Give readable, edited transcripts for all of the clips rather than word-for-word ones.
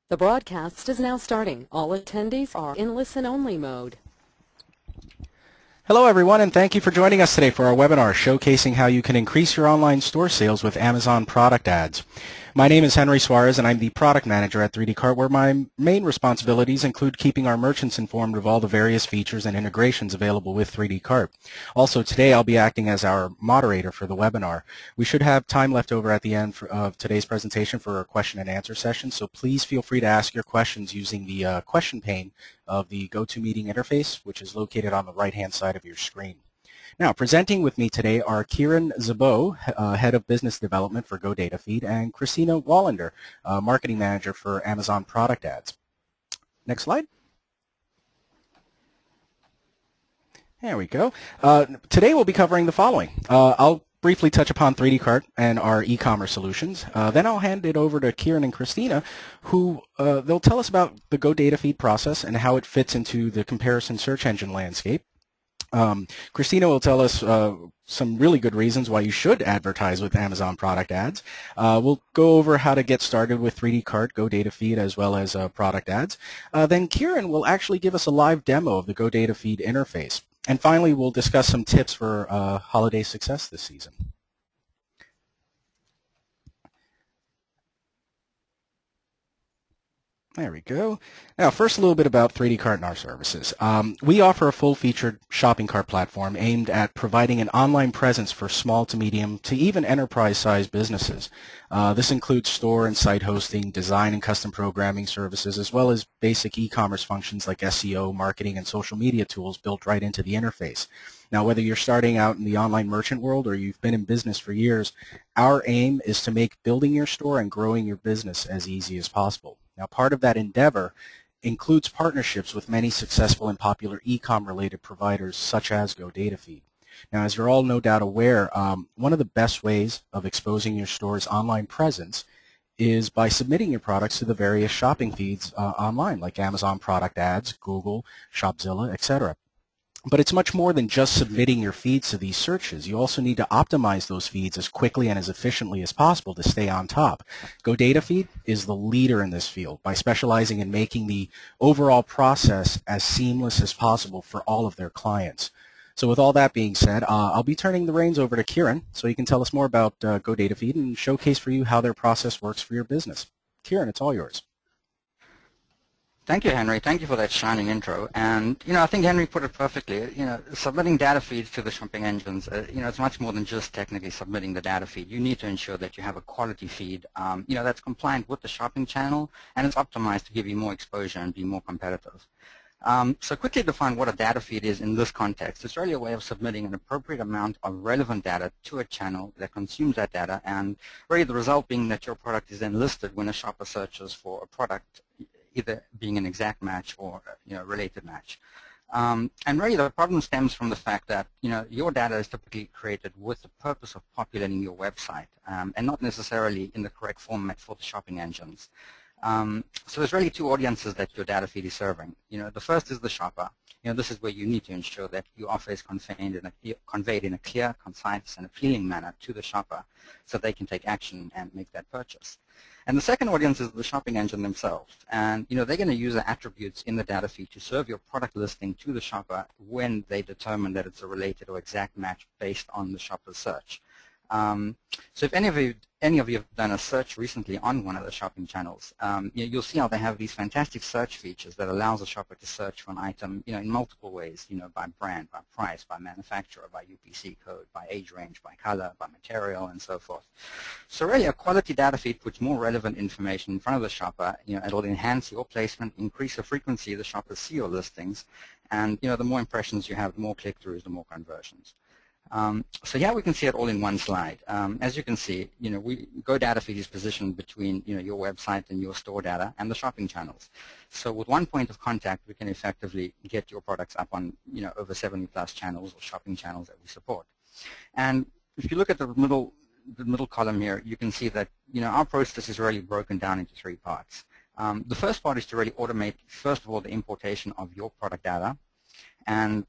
The broadcast is now starting. All attendees are in listen-only mode. Hello everyone, and thank you for joining us today for our webinar showcasing how you can increase your online store sales with Amazon product ads. My name is Henry Suarez and I'm the product manager at 3D-Cart, where my main responsibilities include keeping our merchants informed of all the various features and integrations available with 3D-Cart. Also today I'll be acting as our moderator for the webinar. We should have time left over at the end of today's presentation for a question and answer session, so please feel free to ask your questions using the question pane of the GoToMeeting interface, which is located on the right-hand side of your screen. Now, presenting with me today are Kieran Zabot, Head of Business Development for GoDataFeed, and Christina Wallander, Marketing Manager for Amazon Product Ads. Next slide. There we go. Today we'll be covering the following. I'll briefly touch upon 3D-Cart and our e-commerce solutions. Then I'll hand it over to Kieran and Christina, who they'll tell us about the GoDataFeed process and how it fits into the comparison search engine landscape. Christina will tell us some really good reasons why you should advertise with Amazon product ads. We'll go over how to get started with 3D-Cart, GoDataFeed, as well as product ads. Then Kieran will actually give us a live demo of the GoDataFeed interface. And finally, we'll discuss some tips for holiday success this season. There we go. Now, first a little bit about 3D-Cart and our services. We offer a full-featured shopping cart platform aimed at providing an online presence for small to medium to even enterprise-sized businesses. This includes store and site hosting, design and custom programming services, as well as basic e-commerce functions like SEO, marketing, and social media tools built right into the interface. Now, whether you're starting out in the online merchant world or you've been in business for years, our aim is to make building your store and growing your business as easy as possible. Now, part of that endeavor includes partnerships with many successful and popular e-com related providers such as GoDataFeed. Now, as you're all no doubt aware, one of the best ways of exposing your store's online presence is by submitting your products to the various shopping feeds online, like Amazon product ads, Google, Shopzilla, etc. But it's much more than just submitting your feeds to these searches. You also need to optimize those feeds as quickly and as efficiently as possible to stay on top. GoDataFeed is the leader in this field by specializing in making the overall process as seamless as possible for all of their clients. So with all that being said, I'll be turning the reins over to Kieran so he can tell us more about GoDataFeed and showcase for you how their process works for your business. Kieran, it's all yours. Thank you, Henry. Thank you for that shining intro. And, I think Henry put it perfectly. Submitting data feeds to the shopping engines, it's much more than just technically submitting the data feed. You need to ensure that you have a quality feed, that's compliant with the shopping channel, and it's optimized to give you more exposure and be more competitive. So quickly define what a data feed is in this context. It's really a way of submitting an appropriate amount of relevant data to a channel that consumes that data, and really the result being that your product is then listed when a shopper searches for a product, either being an exact match or related match. And really the problem stems from the fact that your data is typically created with the purpose of populating your website and not necessarily in the correct format for the shopping engines. So there's really two audiences that your data feed is serving. The first is the shopper. This is where you need to ensure that your offer is conveyed in a clear, concise, and appealing manner to the shopper so they can take action and make that purchase. And the second audience is the shopping engine themselves. And they're going to use the attributes in the data feed to serve your product listing to the shopper when they determine that it's a related or exact match based on the shopper's search. So if any of you have done a search recently on one of the shopping channels, you'll see how they have these fantastic search features that allows a shopper to search for an item, in multiple ways, by brand, by price, by manufacturer, by UPC code, by age range, by color, by material, and so forth. So really, a quality data feed puts more relevant information in front of the shopper. It'll enhance your placement, increase the frequency the shoppers see your listings, and the more impressions you have, the more click-throughs, the more conversions. So here we can see it all in one slide. As you can see, GoDataFeed is positioned between your website and your store data and the shopping channels. So with one point of contact, we can effectively get your products up on over 70+ channels or shopping channels that we support. And if you look at the middle column here, you can see that our process is really broken down into three parts. The first part is to really automate, first of all, the importation of your product data, and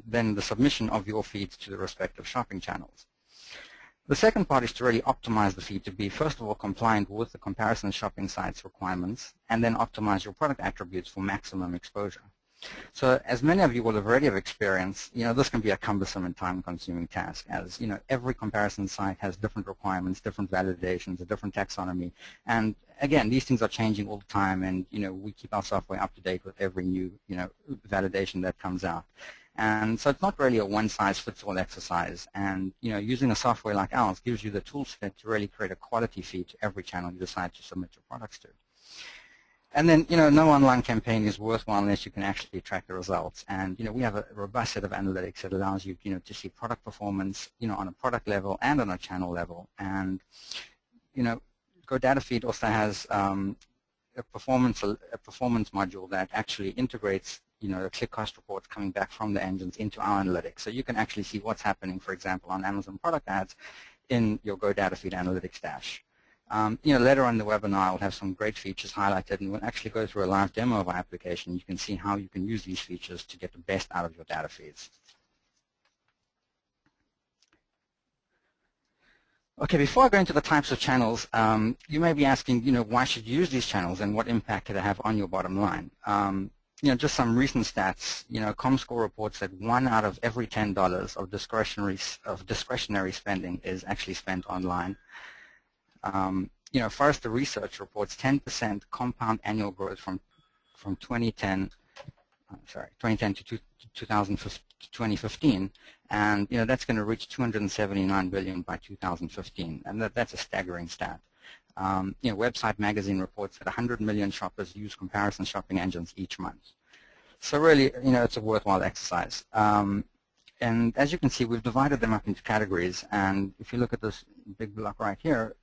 then the submission of your feeds to the respective shopping channels. The second part is to really optimize the feed to be, first of all, compliant with the comparison shopping sites requirements, and then optimize your product attributes for maximum exposure. So as many of you will have already have experienced, this can be a cumbersome and time-consuming task, as every comparison site has different requirements, different validations, a different taxonomy, and again, these things are changing all the time, and we keep our software up to date with every new validation that comes out. And so it's not really a one-size-fits-all exercise, and using a software like ours gives you the tool set to really create a quality feed to every channel you decide to submit your products to. And then, no online campaign is worthwhile unless you can actually track the results. And, we have a robust set of analytics that allows you, to see product performance, on a product level and on a channel level. And, GoDataFeed also has a performance module that actually integrates, the click cost reports coming back from the engines into our analytics. So you can actually see what's happening, for example, on Amazon product ads in your GoDataFeed analytics dash. Later on in the webinar, I'll have some great features highlighted, and we'll actually go through a live demo of our application. You can see how you can use these features to get the best out of your data feeds. Okay, before I go into the types of channels, you may be asking, why should you use these channels and what impact could it have on your bottom line? Just some recent stats. ComScore reports that 1 out of every $10 of discretionary spending is actually spent online. Forrester Research reports 10% compound annual growth from 2010 to 2015, and that's going to reach $279 billion by 2015, and that's a staggering stat. Website Magazine reports that 100 million shoppers use comparison shopping engines each month. So really, it's a worthwhile exercise. And as you can see, we've divided them up into categories, and if you look at this big block right here,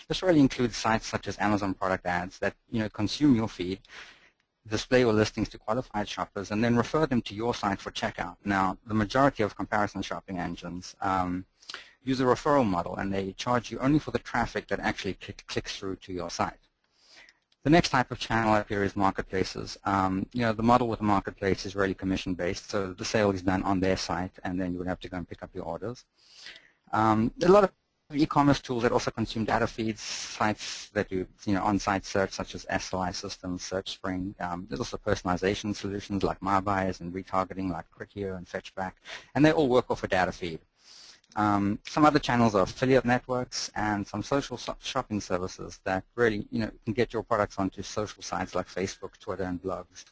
this really includes sites such as Amazon product ads that consume your feed, display your listings to qualified shoppers, and then refer them to your site for checkout. Now, the majority of comparison shopping engines use a referral model, and they charge you only for the traffic that actually clicks through to your site. The next type of channel up here is marketplaces. The model with a marketplace is really commission-based, so the sale is done on their site, and then you would have to go and pick up your orders. A lot of e-commerce tools that also consume data feeds, sites that do on-site search such as SLI systems, SearchSpring. There's also personalization solutions like MyBuyers and retargeting like Criteo and Fetchback, and they all work off a data feed. Some other channels are affiliate networks and some social shopping services that really can get your products onto social sites like Facebook, Twitter, and blogs.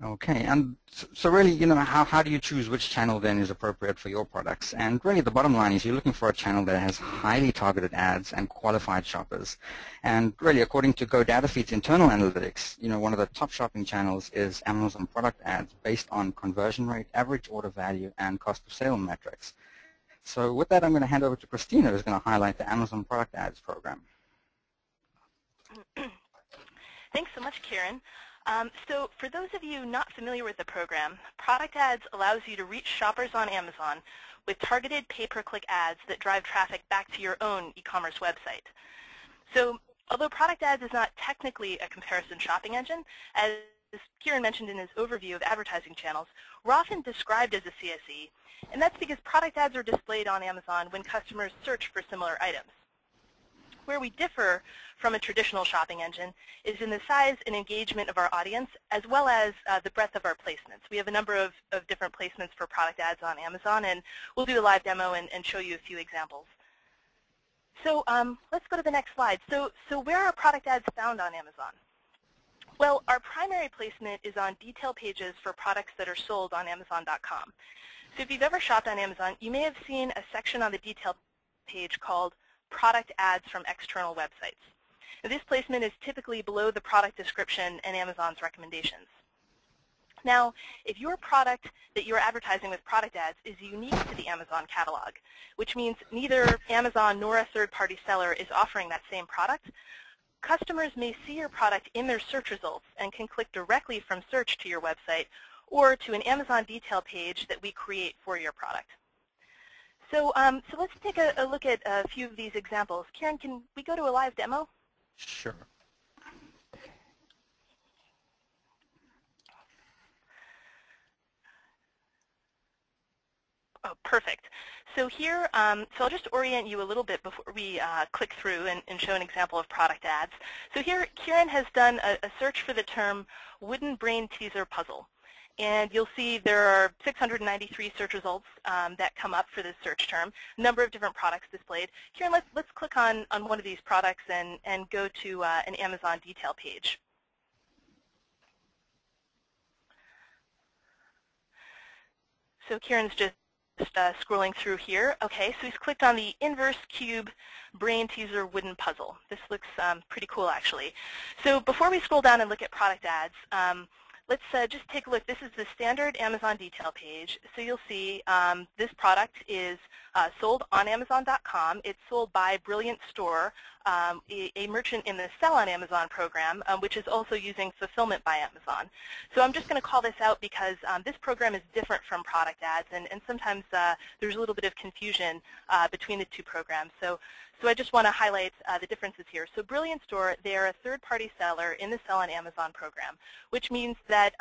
Okay, and so really, how do you choose which channel then is appropriate for your products? And really the bottom line is you're looking for a channel that has highly targeted ads and qualified shoppers. And really, according to GoDataFeed's internal analytics, one of the top shopping channels is Amazon product ads based on conversion rate, average order value, and cost of sale metrics. So with that, I'm going to hand over to Christina, who's going to highlight the Amazon product ads program. Thanks so much, Kieran. So for those of you not familiar with the program, Product Ads allows you to reach shoppers on Amazon with targeted pay-per-click ads that drive traffic back to your own e-commerce website. So although Product Ads is not technically a comparison shopping engine, as Kieran mentioned in his overview of advertising channels, we're often described as a CSE, and that's because product ads are displayed on Amazon when customers search for similar items. Where we differ from a traditional shopping engine is in the size and engagement of our audience, as well as the breadth of our placements. We have a number of different placements for product ads on Amazon, and we'll do a live demo and show you a few examples. So let's go to the next slide. So where are product ads found on Amazon? Well, our primary placement is on detail pages for products that are sold on Amazon.com. So if you've ever shopped on Amazon, you may have seen a section on the detail page called Product Ads from External Websites. Now, this placement is typically below the product description and Amazon's recommendations. Now, if your product that you're advertising with product ads is unique to the Amazon catalog, which means neither Amazon nor a third-party seller is offering that same product, customers may see your product in their search results and can click directly from search to your website or to an Amazon detail page that we create for your product. So let's take a look at a few of these examples. Kieran, can we go to a live demo? Sure. Oh, perfect. So here, so I'll just orient you a little bit before we click through and show an example of product ads. So here, Kieran has done a search for the term wooden brain teaser puzzle. And you'll see there are 693 search results that come up for this search term, a number of different products displayed. Kieran, let's click on one of these products and go to an Amazon detail page. So Kieran's just scrolling through here. Okay, so he's clicked on the inverse cube brain teaser wooden puzzle. This looks pretty cool, actually. So before we scroll down and look at product ads, let's just take a look. This is the standard Amazon detail page. So you'll see this product is sold on Amazon.com. It's sold by Brilliant Store, a merchant in the Sell on Amazon program, which is also using Fulfillment by Amazon. So I'm just going to call this out because this program is different from product ads, and sometimes there's a little bit of confusion between the two programs. So I just want to highlight the differences here. So Brilliant Store, they're a third-party seller in the Sell on Amazon program, which means that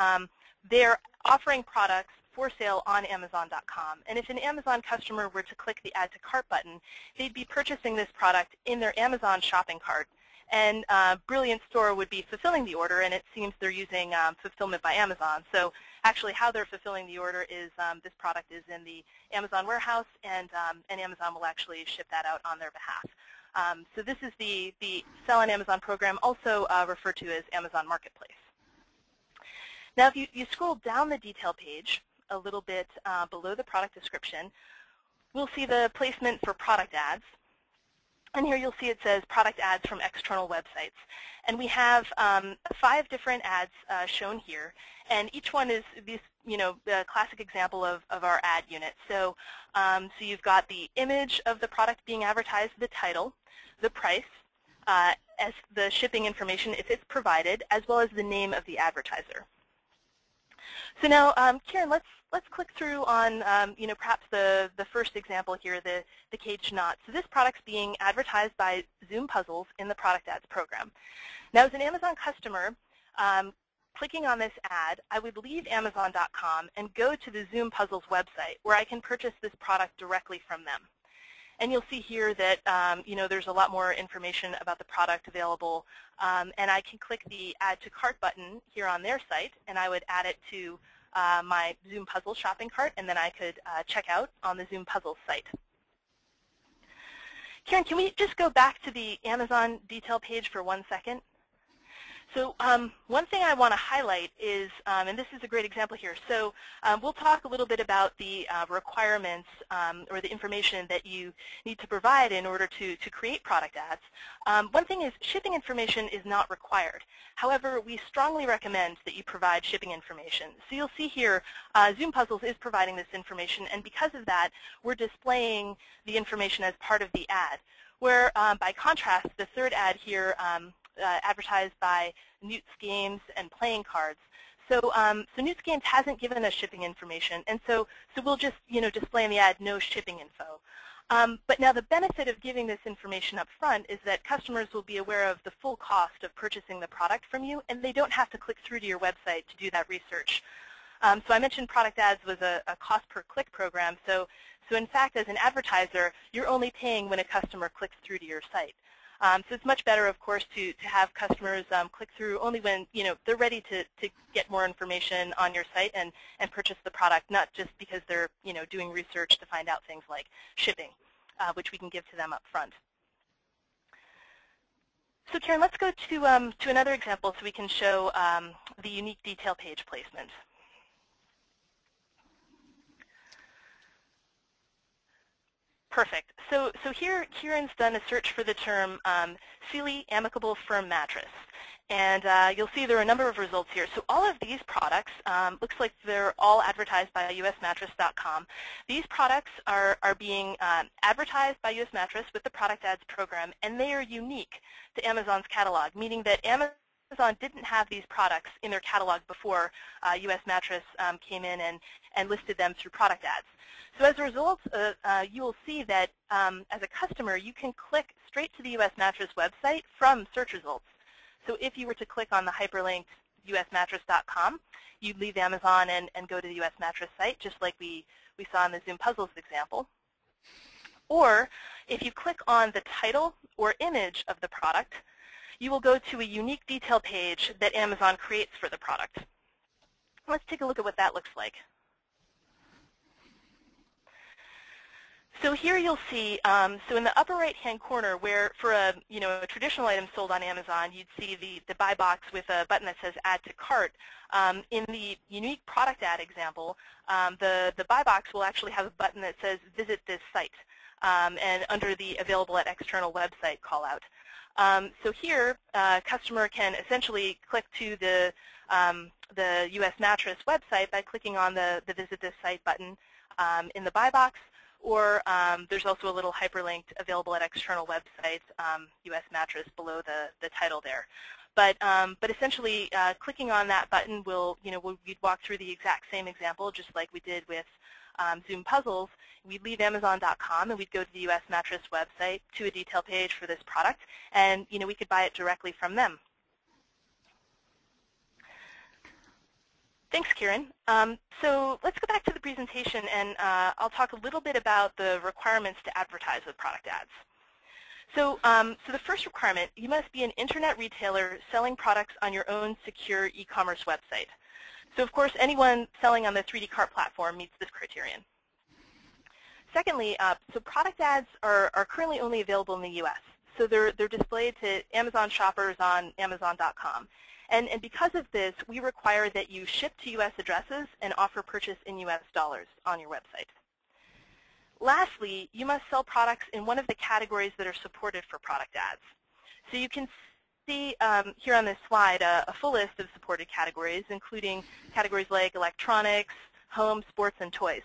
they're offering products for sale on Amazon.com. And if an Amazon customer were to click the Add to Cart button, they'd be purchasing this product in their Amazon shopping cart. And Brilliant Store would be fulfilling the order, and it seems they're using Fulfillment by Amazon. So actually how they're fulfilling the order is this product is in the Amazon warehouse, and Amazon will actually ship that out on their behalf. So this is the Sell on Amazon program, also referred to as Amazon Marketplace. Now if you scroll down the detail page a little bit below the product description, we'll see the placement for product ads. And here you'll see it says product ads from external websites. And we have 5 different ads shown here. And each one is this, the classic example of our ad unit. So, so you've got the image of the product being advertised, the title, the price, as the shipping information if it's provided, as well as the name of the advertiser. So now, Kieran, let's click through on perhaps the first example here, the caged knot. So this product's being advertised by Zoom Puzzles in the product ads program. Now, as an Amazon customer, clicking on this ad, I would leave Amazon.com and go to the Zoom Puzzles website where I can purchase this product directly from them. And you'll see here that there's a lot more information about the product available, and I can click the Add to Cart button here on their site, and I would add it to my Zoom Puzzles shopping cart, and then I could check out on the Zoom Puzzles site. Kieran, can we just go back to the Amazon detail page for 1 second? So one thing I want to highlight is, and this is a great example here, so we'll talk a little bit about the requirements or the information that you need to provide in order to create product ads. One thing is shipping information is not required. However, we strongly recommend that you provide shipping information. So you'll see here, Zoom Puzzles is providing this information, and because of that, we're displaying the information as part of the ad. Where, by contrast, the third ad here advertised by Newt's Games and Playing Cards. So, so Newt's Games hasn't given us shipping information, and so we'll just display in the ad no shipping info. But now the benefit of giving this information up front is that customers will be aware of the full cost of purchasing the product from you, and they don't have to click through to your website to do that research. So I mentioned product ads was a cost per click program. So in fact, as an advertiser, you're only paying when a customer clicks through to your site. So it's much better, of course, to have customers click through only when they're ready to get more information on your site and purchase the product, not just because they're doing research to find out things like shipping, which we can give to them up front. So Kieran, let's go to another example so we can show the unique detail page placement. Perfect. So here, Kieran's done a search for the term Sealy Amicable Firm Mattress. And you'll see there are a number of results here. So all of these products, looks like they're all advertised by US-Mattress.com. These products are being advertised by US-Mattress with the product ads program, and they are unique to Amazon's catalog, meaning that Amazon didn't have these products in their catalog before US-Mattress came in and listed them through product ads. So as a result, you will see that as a customer, you can click straight to the US-Mattress website from search results. So if you were to click on the hyperlinked US-Mattress.com, you'd leave Amazon and go to the US-Mattress site, just like we saw in the Zoom Puzzles example. Or if you click on the title or image of the product, you will go to a unique detail page that Amazon creates for the product. Let's take a look at what that looks like. So here you'll see, so in the upper right-hand corner, where for a traditional item sold on Amazon, you'd see the buy box with a button that says Add to Cart. In the unique product ad example, the buy box will actually have a button that says Visit this site, and under the Available at External website callout. So here, a customer can essentially click to the US-Mattress website by clicking on the Visit this site button in the buy box. Or there's also a little hyperlinked Available at External websites, US-Mattress, below the title there. But essentially, clicking on that button we'd walk through the exact same example, just like we did with Zoom Puzzles. We'd leave Amazon.com and we'd go to the US-Mattress website to a detail page for this product, and we could buy it directly from them. Thanks, Kieran. So let's go back to the presentation, and I'll talk a little bit about the requirements to advertise with product ads. So the first requirement, you must be an internet retailer selling products on your own secure e-commerce website. So of course, anyone selling on the 3D Cart platform meets this criterion. Secondly, so product ads are currently only available in the US. So they're displayed to Amazon shoppers on Amazon.com. And because of this, we require that you ship to US addresses and offer purchase in US dollars on your website. Lastly, you must sell products in one of the categories that are supported for product ads. So you can see here on this slide a full list of supported categories, including categories like electronics, home, sports, and toys.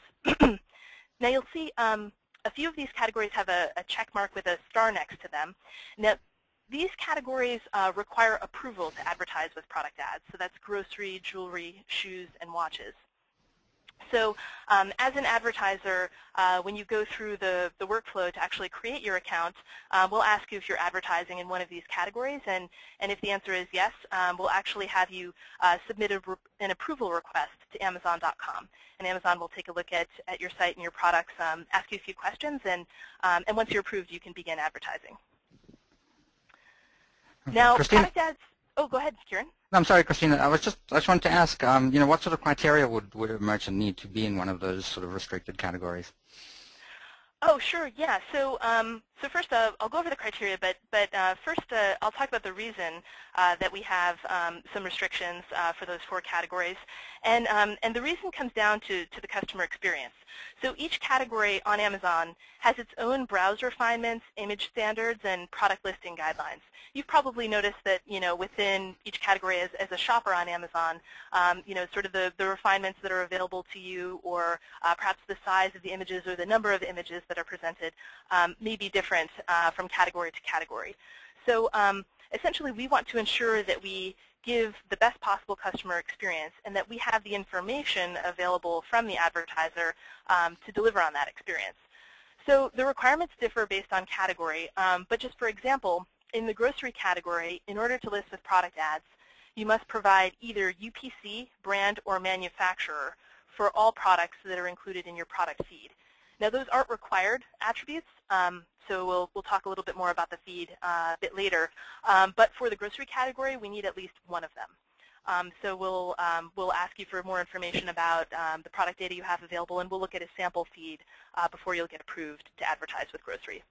Now you'll see a few of these categories have a check mark with a star next to them. Now, these categories require approval to advertise with product ads. So that's grocery, jewelry, shoes, and watches. So as an advertiser, when you go through the workflow to actually create your account, we'll ask you if you're advertising in one of these categories. And if the answer is yes, we'll actually have you submit an approval request to Amazon.com. And Amazon will take a look at your site and your products, ask you a few questions, and once you're approved, you can begin advertising. Now, Christine? product ads, oh, go ahead, Kieran. No, I'm sorry, Christina. I just wanted to ask, what sort of criteria would a merchant need to be in one of those sort of restricted categories? Oh, sure, yeah. So, so first, I'll go over the criteria, but first, I'll talk about the reason that we have some restrictions for those 4 categories, and the reason comes down to the customer experience. So each category on Amazon has its own browser refinements, image standards, and product listing guidelines. You've probably noticed that within each category as a shopper on Amazon, sort of the refinements that are available to you, or perhaps the size of the images or the number of images that are presented may be different from category to category. So essentially, we want to ensure that we give the best possible customer experience and that we have the information available from the advertiser to deliver on that experience. So the requirements differ based on category, but just for example, in the grocery category, in order to list with product ads, you must provide either UPC, brand, or manufacturer for all products that are included in your product feed. Now, those aren't required attributes, so we'll talk a little bit more about the feed a bit later. But for the grocery category, we need at least one of them. So we'll ask you for more information about the product data you have available, and we'll look at a sample feed before you'll get approved to advertise with grocery.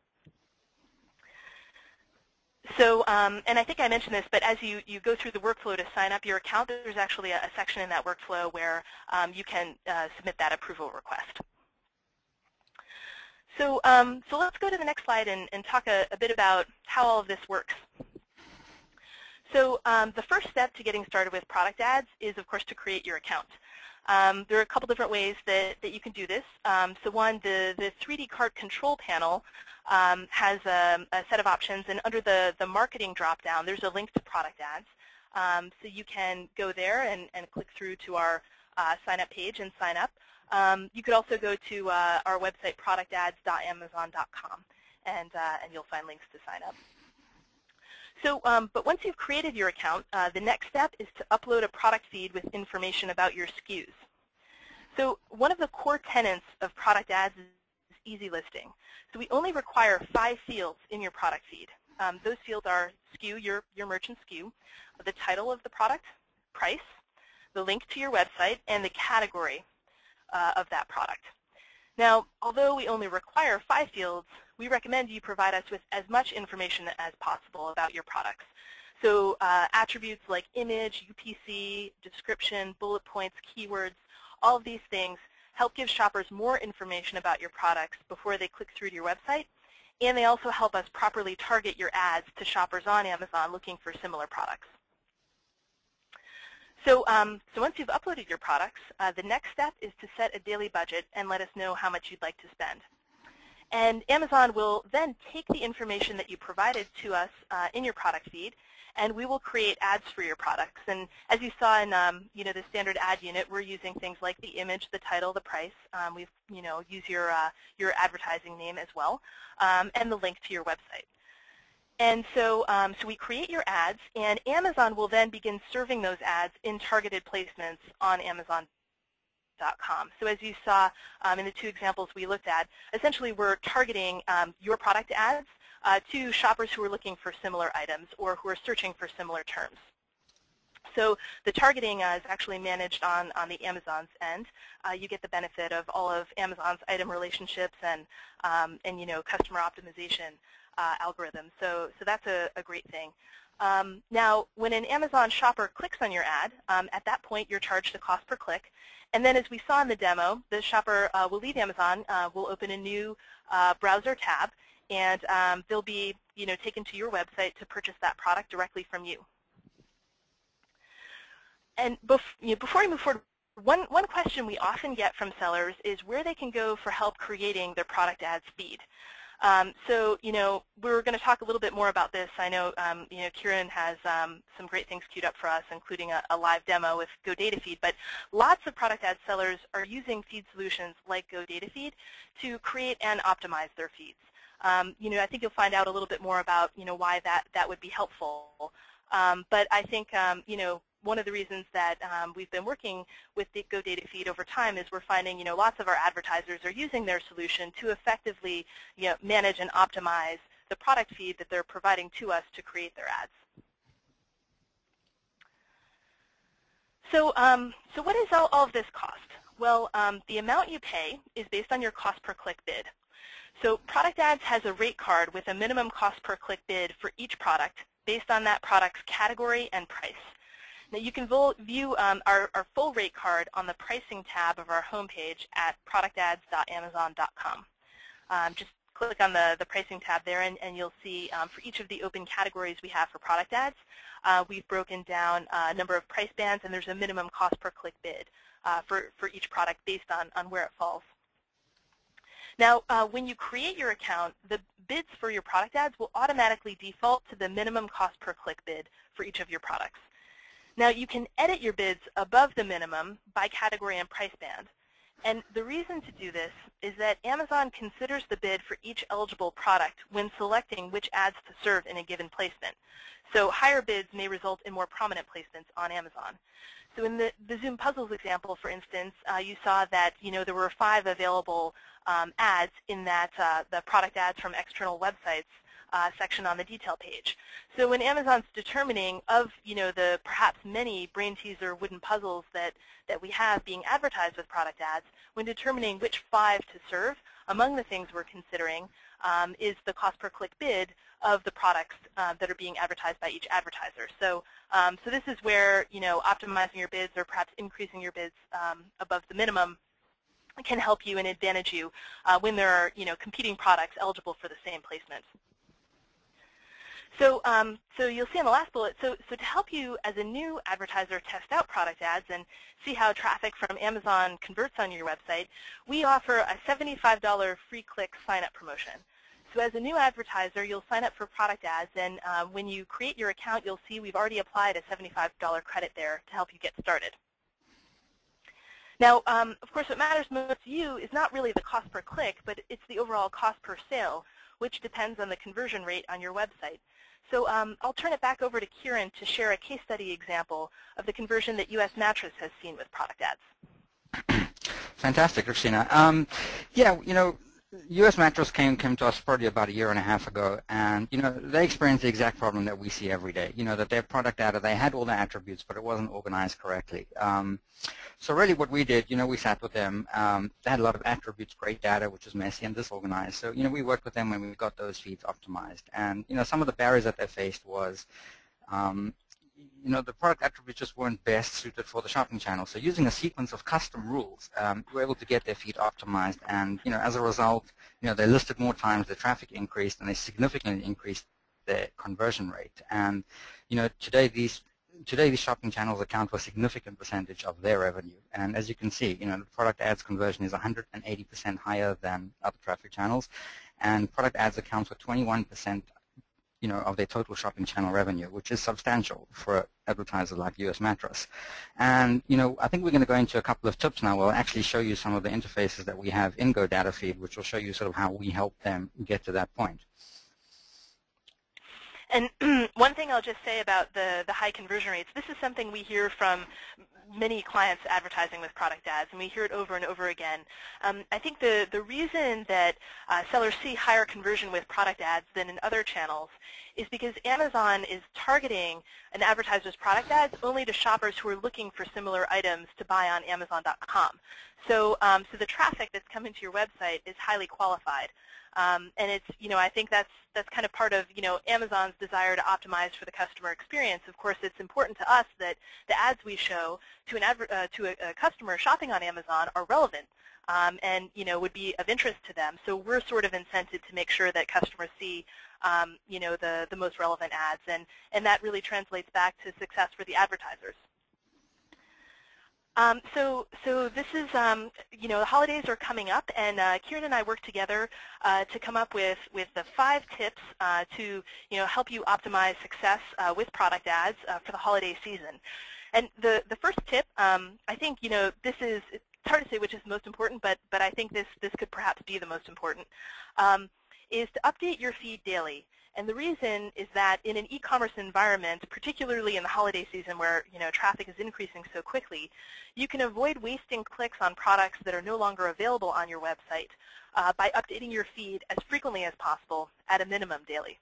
So, and I think I mentioned this, but as you go through the workflow to sign up your account, there's actually a section in that workflow where you can submit that approval request. So, so let's go to the next slide and talk a bit about how all of this works. So the first step to getting started with product ads is, of course, to create your account. There are a couple different ways that you can do this. So one, the 3D Cart control panel has a set of options, and under the marketing drop-down, there's a link to product ads. So you can go there and click through to our sign-up page and sign up. You could also go to our website, productads.amazon.com, and you'll find links to sign up. So, but once you've created your account, the next step is to upload a product feed with information about your SKUs. So one of the core tenets of product ads is easy listing. So we only require 5 fields in your product feed. Those fields are SKU, your merchant SKU, the title of the product, price, the link to your website, and the category of that product. Now, although we only require 5 fields, we recommend you provide us with as much information as possible about your products. So attributes like image, UPC, description, bullet points, keywords, all of these things help give shoppers more information about your products before they click through to your website, and they also help us properly target your ads to shoppers on Amazon looking for similar products. So, once you've uploaded your products, the next step is to set a daily budget and let us know how much you'd like to spend. And Amazon will then take the information that you provided to us in your product feed, and we will create ads for your products. And as you saw in the standard ad unit, we're using things like the image, the title, the price. We've use your advertising name as well, and the link to your website. And so, so we create your ads, and Amazon will then begin serving those ads in targeted placements on Amazon.com. So as you saw in the 2 examples we looked at, essentially we're targeting your product ads to shoppers who are looking for similar items or who are searching for similar terms. So the targeting is actually managed on the Amazon's end. You get the benefit of all of Amazon's item relationships and customer optimization algorithms. So that's a great thing. Now, when an Amazon shopper clicks on your ad, at that point you're charged a cost per click. And then as we saw in the demo, the shopper will leave Amazon, will open a new browser tab, and they'll be taken to your website to purchase that product directly from you. And before we move forward, one question we often get from sellers is where they can go for help creating their product ads feed. So, we're going to talk a little bit more about this. I know, Kieran has some great things queued up for us, including a live demo with GoDataFeed. But lots of product ad sellers are using feed solutions like GoDataFeed to create and optimize their feeds. I think you'll find out a little bit more about, why that would be helpful. But I think, one of the reasons that we've been working with the GoDataFeed over time is we're finding, lots of our advertisers are using their solution to effectively, manage and optimize the product feed that they're providing to us to create their ads. So, so what does all of this cost? Well, the amount you pay is based on your cost per click bid. So product ads has a rate card with a minimum cost per click bid for each product based on that product's category and price. Now you can view our full rate card on the pricing tab of our homepage at productads.amazon.com. Just click on the pricing tab there, and you'll see for each of the open categories we have for product ads, we've broken down a number of price bands, and there's a minimum cost per click bid for each product based on where it falls. Now, when you create your account, the bids for your product ads will automatically default to the minimum cost per click bid for each of your products. Now, you can edit your bids above the minimum by category and price band. And the reason to do this is that Amazon considers the bid for each eligible product when selecting which ads to serve in a given placement. So higher bids may result in more prominent placements on Amazon. So in the Zoom Puzzles example, for instance, you saw that there were 5 available ads in that the product ads from external websites section on the detail page. So when Amazon's determining of the perhaps many brain teaser wooden puzzles that we have being advertised with product ads, when determining which 5 to serve, among the things we're considering is the cost per click bid of the products that are being advertised by each advertiser. So so this is where optimizing your bids or perhaps increasing your bids above the minimum can help you and advantage you when there are competing products eligible for the same placement. So, so you'll see on the last bullet, so to help you as a new advertiser test out product ads and see how traffic from Amazon converts on your website, we offer a $75 free click sign-up promotion. So as a new advertiser, you'll sign up for product ads, and when you create your account, you'll see we've already applied a $75 credit there to help you get started. Now, of course, what matters most to you is not really the cost per click, but it's the overall cost per sale, which depends on the conversion rate on your website. So I'll turn it back over to Kieran to share a case study example of the conversion that US-Mattress has seen with product ads. Fantastic, Christina. Yeah, US-Mattress came to us probably about a year and a half ago, and they experienced the exact problem that we see every day. That their product data, they had all the attributes, but it wasn't organized correctly. So really, what we did, we sat with them. They had a lot of attributes, great data, which was messy and disorganized. So we worked with them when we got those feeds optimized. And some of the barriers that they faced was the product attributes just weren't best suited for the shopping channel. So using a sequence of custom rules, we were able to get their feed optimized. And, as a result, they listed more times, the traffic increased, and they significantly increased their conversion rate. And, today these shopping channels account for a significant percentage of their revenue. And as you can see, the product ads conversion is 180% higher than other traffic channels. And product ads account for 21% of their total shopping channel revenue, which is substantial for an advertiser like US-Mattress. And, I think we're going to go into a couple of tips now. We'll actually show you some of the interfaces that we have in GoDataFeed, which will show you sort of how we help them get to that point. And one thing I'll just say about the high conversion rates, this is something we hear from many clients advertising with product ads, and we hear it over and over again. I think the reason that sellers see higher conversion with product ads than in other channels is because Amazon is targeting an advertiser's product ads only to shoppers who are looking for similar items to buy on Amazon.com. So the traffic that's coming to your website is highly qualified. And it's, I think that's kind of part of, Amazon's desire to optimize for the customer experience. Of course, it's important to us that the ads we show to a customer shopping on Amazon are relevant and, would be of interest to them. So we're sort of incented to make sure that customers see, the most relevant ads, and that really translates back to success for the advertisers. So this is, the holidays are coming up, and Kieran and I worked together to come up with the 5 tips to, help you optimize success with product ads for the holiday season. And the first tip, I think, this is, it's hard to say which is the most important, but I think this could perhaps be the most important, is to update your feed daily. And the reason is that in an e-commerce environment, particularly in the holiday season where traffic is increasing so quickly, you can avoid wasting clicks on products that are no longer available on your website by updating your feed as frequently as possible, at a minimum daily.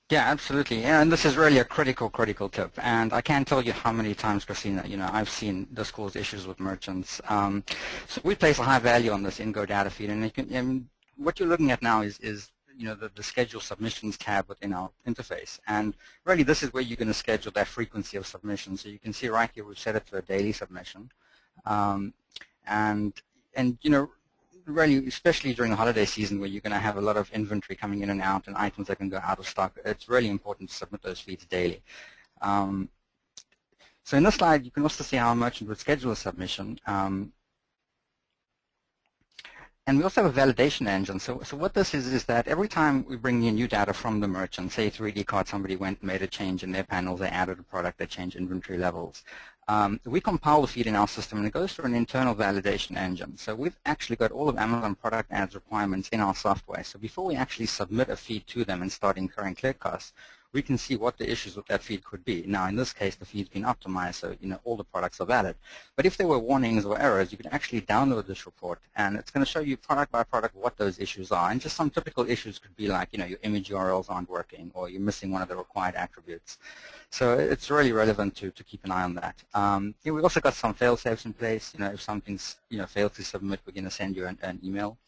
Yeah, absolutely. And this is really a critical tip. And I can't tell you how many times, Christina, I've seen this cause issues with merchants. So we place a high value on this in GoDataFeed, and what you're looking at now is the schedule submissions tab within our interface. And really this is where you're going to schedule that frequency of submission. So you can see right here we've set it to a daily submission. And really, especially during the holiday season where you're going to have a lot of inventory coming in and out and items that can go out of stock, it's really important to submit those feeds daily. So in this slide, you can also see how a merchant would schedule a submission. And we also have a validation engine. So what this is that every time we bring in new data from the merchant, say 3D card, somebody went and made a change in their panels, they added a product, they changed inventory levels. We compile the feed in our system, and it goes through an internal validation engine. So we've actually got all of Amazon product ads requirements in our software. So before we actually submit a feed to them and start incurring click costs, we can see what the issues with that feed could be. Now, in this case, the feed's been optimized, so all the products are valid. But if there were warnings or errors, you can actually download this report, and it's going to show you product by product what those issues are. And just some typical issues could be like, your image URLs aren't working, or you're missing one of the required attributes. So it's really relevant to keep an eye on that. We've also got some fail-safes in place. If something's failed to submit, we're going to send you an email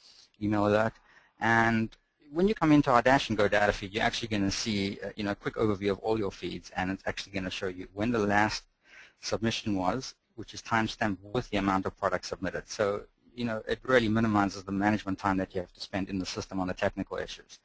alert. And when you come into our dash and GoDataFeed, you're actually going to see a quick overview of all your feeds, and it's actually going to show you when the last submission was, which is timestamped with the amount of product submitted. So it really minimizes the management time that you have to spend in the system on the technical issues.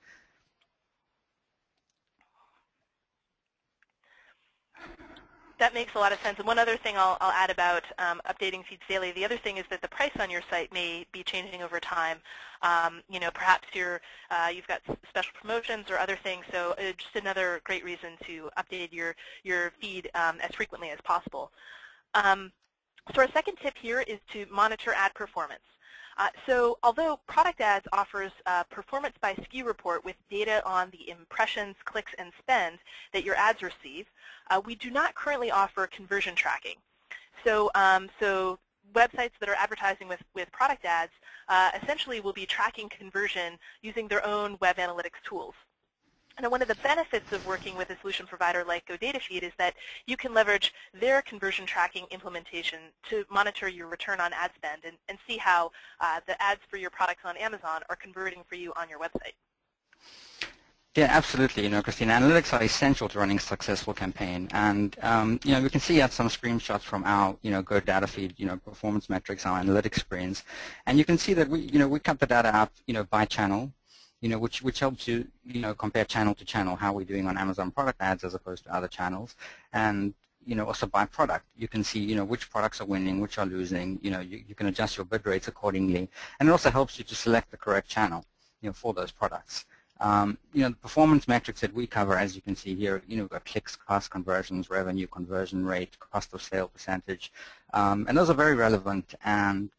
That makes a lot of sense. And one other thing I'll add about updating feeds daily, the other thing is that the price on your site may be changing over time. Perhaps you've got special promotions or other things, so just another great reason to update your feed as frequently as possible. So our second tip here is to monitor ad performance. So although product ads offers a performance by SKU report with data on the impressions, clicks, and spend that your ads receive, we do not currently offer conversion tracking. So, websites that are advertising with product ads essentially will be tracking conversion using their own web analytics tools. And one of the benefits of working with a solution provider like GoDataFeed is that you can leverage their conversion tracking implementation to monitor your return on ad spend and see how the ads for your products on Amazon are converting for you on your website. Yeah, absolutely. Christine, analytics are essential to running a successful campaign, and we can see some screenshots from our GoDataFeed performance metrics, our analytics screens, and you can see that we cut the data up by channel, which helps you compare channel to channel how we're doing on Amazon product ads as opposed to other channels, and also by product. You can see which products are winning, which are losing. You can adjust your bid rates accordingly, and it also helps you to select the correct channel for those products. The performance metrics that we cover, as you can see here, we've got clicks, cost, conversions, revenue, conversion rate, cost of sale percentage, and those are very relevant. And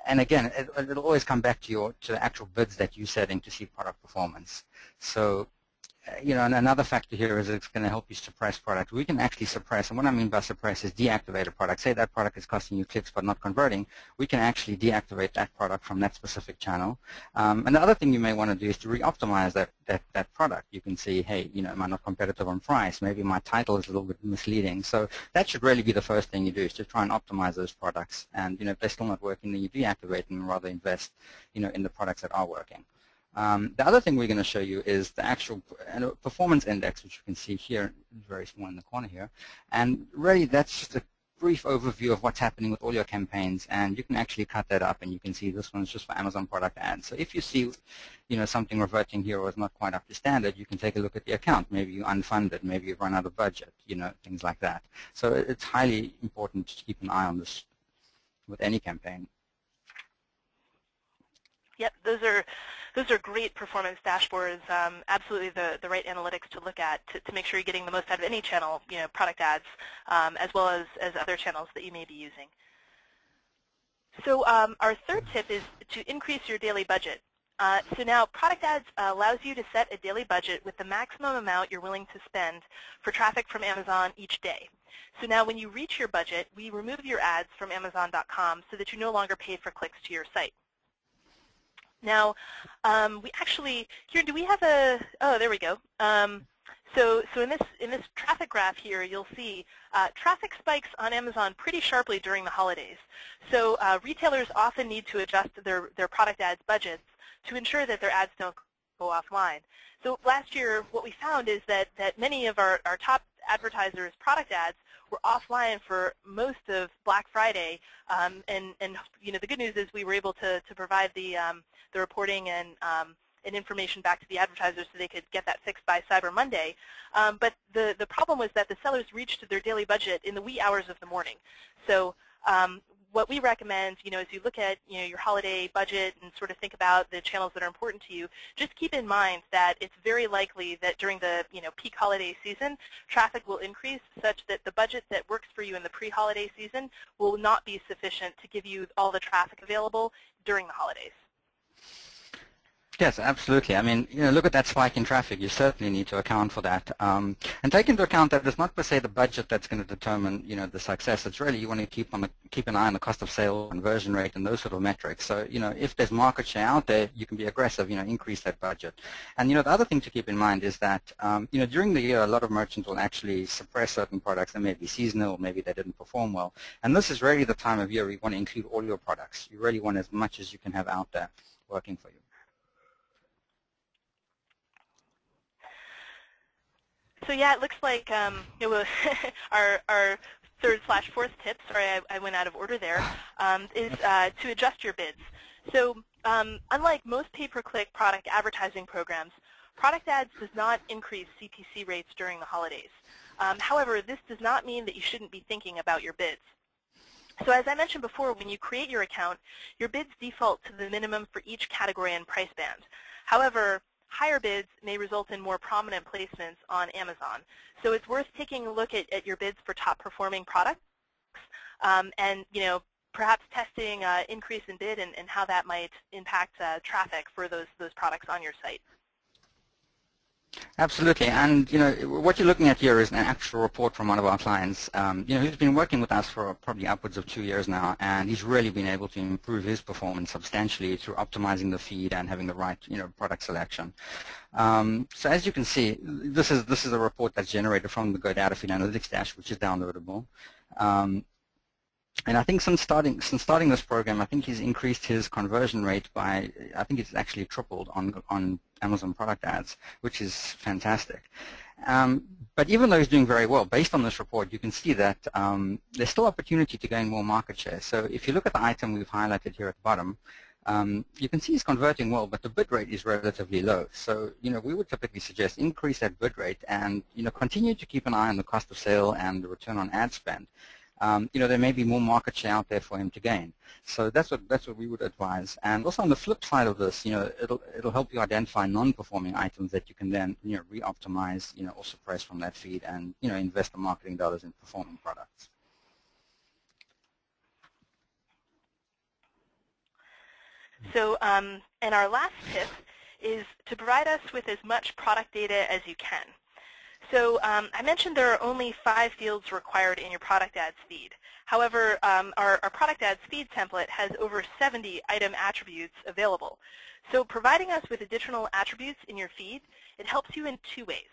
and again, it'll always come back to the actual bids that you're setting to see product performance. So, and another factor here is it's going to help you suppress product. We can actually suppress, and what I mean by suppress is deactivate a product. Say that product is costing you clicks but not converting. We can actually deactivate that product from that specific channel. And the other thing you may want to do is to re-optimize that product. You can see, hey, am I not competitive on price? Maybe my title is a little bit misleading. So that should really be the first thing you do, is to try and optimize those products. And if they're still not working, then you deactivate them and rather invest in the products that are working. The other thing we're going to show you is the actual performance index, which you can see here, very small in the corner here. And really, that's just a brief overview of what's happening with all your campaigns. And you can actually cut that up, and you can see this one's just for Amazon product ads. So if you see, something reverting here or is not quite up to standard, you can take a look at the account. Maybe you unfunded, maybe you've run out of budget, things like that. So it's highly important to keep an eye on this with any campaign. Yep, those are great performance dashboards. Absolutely the right analytics to look at to make sure you're getting the most out of any channel, product ads, as well as other channels that you may be using. So our third tip is to increase your daily budget. So now product ads allows you to set a daily budget with the maximum amount you're willing to spend for traffic from Amazon each day. So now when you reach your budget, we remove your ads from Amazon.com so that you no longer pay for clicks to your site. Now, we actually, Kieran, do we have a, oh, there we go. So in this traffic graph here, you'll see traffic spikes on Amazon pretty sharply during the holidays. So retailers often need to adjust their product ads budgets to ensure that their ads don't go offline. So last year, what we found is that many of our top advertisers' product ads were offline for most of Black Friday, and the good news is we were able to provide the reporting and information back to the advertisers so they could get that fixed by Cyber Monday. But the problem was that the sellers reached their daily budget in the wee hours of the morning. So what we recommend, as you look at your holiday budget and sort of think about the channels that are important to you, just keep in mind that it's very likely that during the peak holiday season, traffic will increase such that the budget that works for you in the pre-holiday season will not be sufficient to give you all the traffic available during the holidays. Yes, absolutely. I mean, look at that spike in traffic. You certainly need to account for that, and take into account that it's not per se the budget that's going to determine, the success. It's really you want to keep an eye on the cost of sale, conversion rate, and those sort of metrics. So, if there's market share out there, you can be aggressive. Increase that budget. And the other thing to keep in mind is that, during the year, a lot of merchants will actually suppress certain products that may be seasonal, maybe they didn't perform well. And this is really the time of year where you want to include all your products. You really want as much as you can have out there working for you. So yeah, it looks like our third/fourth tip, sorry I went out of order there, is to adjust your bids. So unlike most pay-per-click product advertising programs, product ads does not increase CPC rates during the holidays. However, this does not mean that you shouldn't be thinking about your bids. So as I mentioned before, when you create your account, your bids default to the minimum for each category and price band. However, higher bids may result in more prominent placements on Amazon. So it's worth taking a look at your bids for top performing products and perhaps testing increase in bid and how that might impact traffic for those products on your site. Absolutely, and what you're looking at here is an actual report from one of our clients. Who's been working with us for probably upwards of 2 years now, and he's really been able to improve his performance substantially through optimizing the feed and having the right product selection. So as you can see, this is a report that's generated from the Go Data Feed Analytics Dash, which is downloadable. And I think since starting this program, I think he's increased his conversion rate by, I think it's actually tripled on Amazon product ads, which is fantastic. But even though he's doing very well, based on this report, you can see that there's still opportunity to gain more market share. So if you look at the item we've highlighted here at the bottom, you can see he's converting well, but the bid rate is relatively low. So, we would typically suggest increase that bid rate and, continue to keep an eye on the cost of sale and the return on ad spend. There may be more market share out there for him to gain. So that's what we would advise. And also on the flip side of this, it'll help you identify non-performing items that you can then re-optimize, or suppress from that feed and invest the marketing dollars in performing products. So, and our last tip is to provide us with as much product data as you can. So I mentioned there are only 5 fields required in your product ads feed. However, our product ads feed template has over 70 item attributes available. So providing us with additional attributes in your feed, it helps you in 2 ways.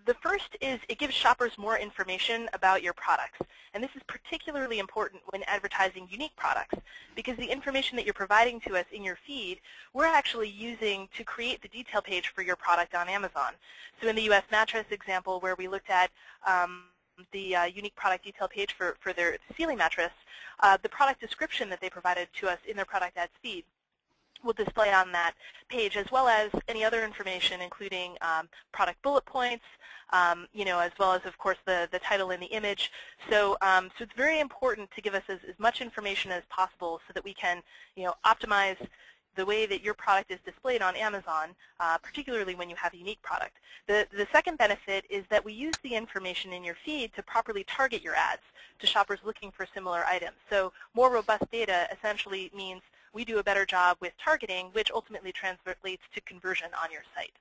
The first is it gives shoppers more information about your products. And this is particularly important when advertising unique products, because the information that you're providing to us in your feed, we're actually using to create the detail page for your product on Amazon. So in the US-Mattress example where we looked at the unique product detail page for their ceiling mattress, the product description that they provided to us in their product ads feed will display on that page, as well as any other information, including product bullet points, as well as, of course, the title and the image. So, so it's very important to give us as much information as possible so that we can, optimize the way that your product is displayed on Amazon, particularly when you have a unique product. The second benefit is that we use the information in your feed to properly target your ads to shoppers looking for similar items. So more robust data essentially means we do a better job with targeting, which ultimately translates to conversion on your site.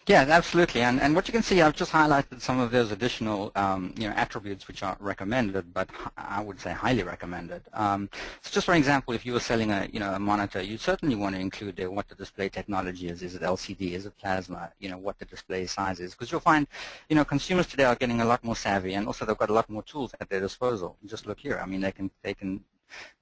Yeah, absolutely. And what you can see, I've just highlighted some of those additional attributes which are recommended, but I would say highly recommended. So just for example, if you were selling a monitor, you certainly want to include there what the display technology is. Is it LCD? Is it plasma? What the display size is, because you'll find consumers today are getting a lot more savvy, and also they've got a lot more tools at their disposal. Just look here. I mean, they can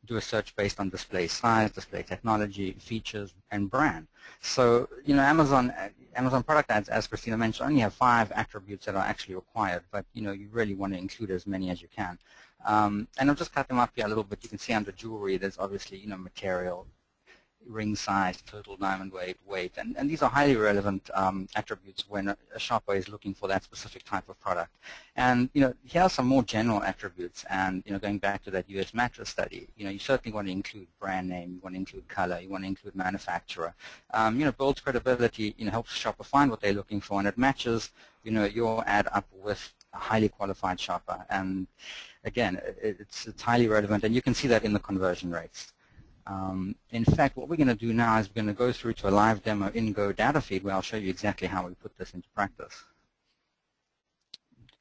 do a search based on display size, display technology, features, and brand. So, Amazon product ads, as Christina mentioned, only have 5 attributes that are actually required, but, you really want to include as many as you can. And I'll just cut them up here a little bit. You can see under jewelry, there's obviously, material, ring size, total diamond weight, and these are highly relevant attributes when a shopper is looking for that specific type of product. And here are some more general attributes. And going back to that US-Mattress study, you certainly want to include brand name, you want to include color, you want to include manufacturer. Builds credibility, helps the shopper find what they're looking for, and it matches your ad up with a highly qualified shopper. And again, it's highly relevant, and you can see that in the conversion rates. In fact, what we're going to do now is we're going to go through to a live demo in Go Data Feed where I'll show you exactly how we put this into practice.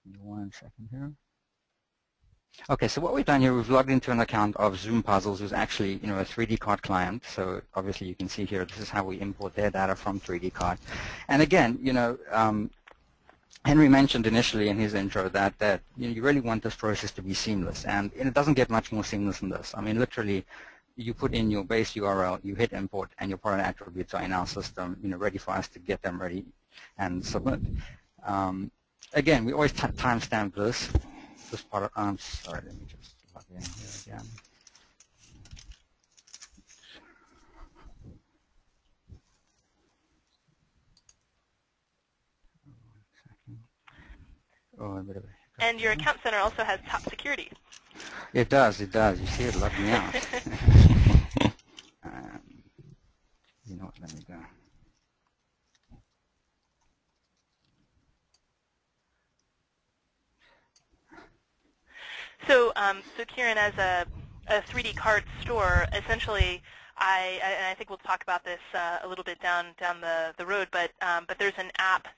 Give me 1 second here. Okay, so what we've done here, we've logged into an account of Zoom Puzzles, who's actually a 3D card client. So obviously you can see here, this is how we import their data from 3D card. And again, Henry mentioned initially in his intro that you really want this process to be seamless, and it doesn't get much more seamless than this. I mean, literally, you put in your base URL, you hit import, and your product attributes are in our system, ready for us to get them ready and submit. Again, we always timestamp this part. Sorry, let me just log in here again. Oh, a bit of a And your account center also has top security. It does, it does. You see, it locked me out. You know what, let me go. So, so Kieran, as a 3D cart store, essentially, and I think we'll talk about this a little bit down the road, but there's an app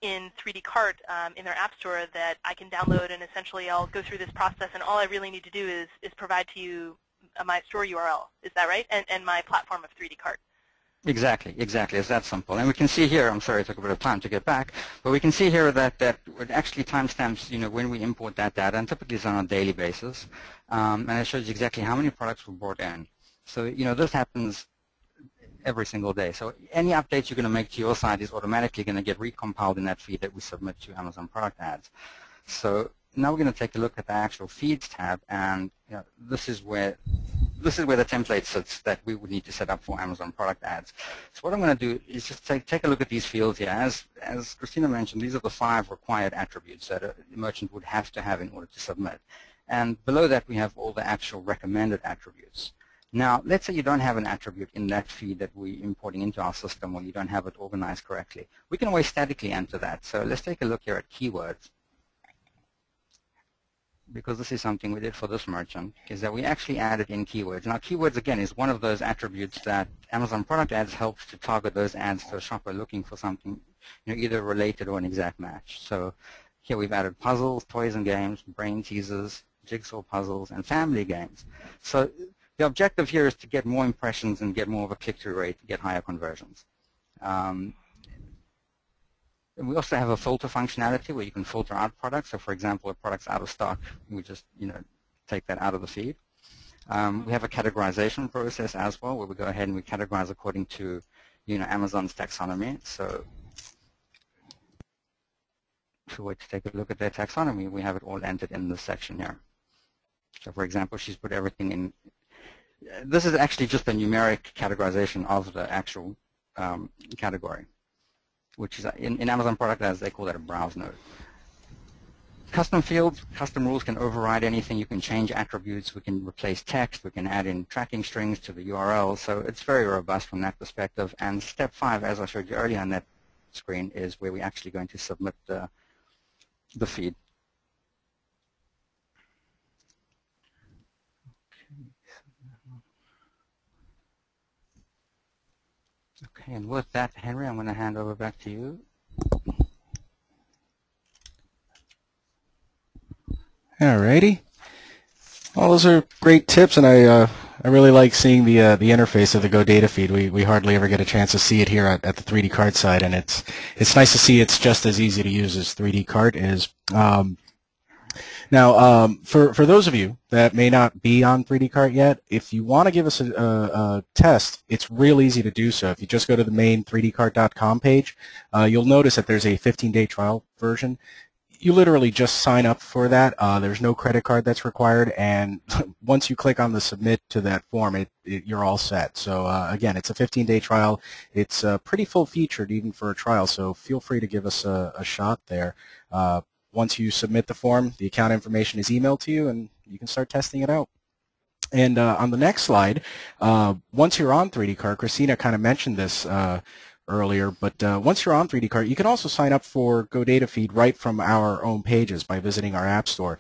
in 3D Cart in their app store that I can download, and essentially I'll go through this process, and all I really need to do is provide to you my store URL. Is that right? And my platform of 3D Cart. Exactly. It's that simple. And we can see here, I'm sorry it took a bit of time to get back, but we can see here that it actually timestamps, when we import that data, and typically it's on a daily basis, and it shows you exactly how many products were brought in. So, this happens every single day. So any updates you're going to make to your site is automatically going to get recompiled in that feed that we submit to Amazon Product Ads. So now we're going to take a look at the actual Feeds tab, and this is where the template sits that we would need to set up for Amazon Product Ads. So what I'm going to do is just take a look at these fields here. As Christina mentioned, these are the 5 required attributes that a merchant would have to have in order to submit. And below that we have all the actual recommended attributes. Now, let's say you don't have an attribute in that feed that we're importing into our system, or you don't have it organized correctly. We can always statically enter that. So let's take a look here at keywords, because this is something we did for this merchant, is that we actually added in keywords. Now, keywords, again, is one of those attributes that Amazon Product Ads helps to target those ads to a shopper looking for something either related or an exact match. So here we've added puzzles, toys and games, brain teasers, jigsaw puzzles, and family games. So the objective here is to get more impressions and get more of a click-through rate, to get higher conversions. And we also have a filter functionality where you can filter out products. So, for example, if product's out of stock, we just take that out of the feed. We have a categorization process as well, where we go ahead and we categorize according to Amazon's taxonomy. So if we were to take a look at their taxonomy, we have it all entered in this section here. So, for example, she's put everything in. This is actually just a numeric categorization of the actual category, which is in Amazon Product Ads, they call that a browse node. Custom fields, custom rules can override anything. You can change attributes. We can replace text. We can add in tracking strings to the URL. So it's very robust from that perspective. And step 5, as I showed you earlier on that screen, is where we're actually going to submit the feed. Okay, and with that, Henry, I'm going to hand over back to you. Alrighty. Well, those are great tips, and I really like seeing the interface of the GoData feed. We hardly ever get a chance to see it here at the 3D Cart site, and it's nice to see it's just as easy to use as 3D Cart is. Now, for those of you that may not be on 3D Cart yet, if you want to give us a test, it's real easy to do so. If you just go to the main 3dcart.com page, you'll notice that there's a 15-day trial version. You literally just sign up for that. There's no credit card that's required, and once you click on the submit to that form, you're all set. So again, it's a 15-day trial. It's pretty full-featured even for a trial, so feel free to give us a shot there. Once you submit the form, the account information is emailed to you, and you can start testing it out. And on the next slide, once you're on 3D Cart, Christina kind of mentioned this earlier, but once you're on 3D Cart, you can also sign up for GoData Feed right from our own pages by visiting our App Store.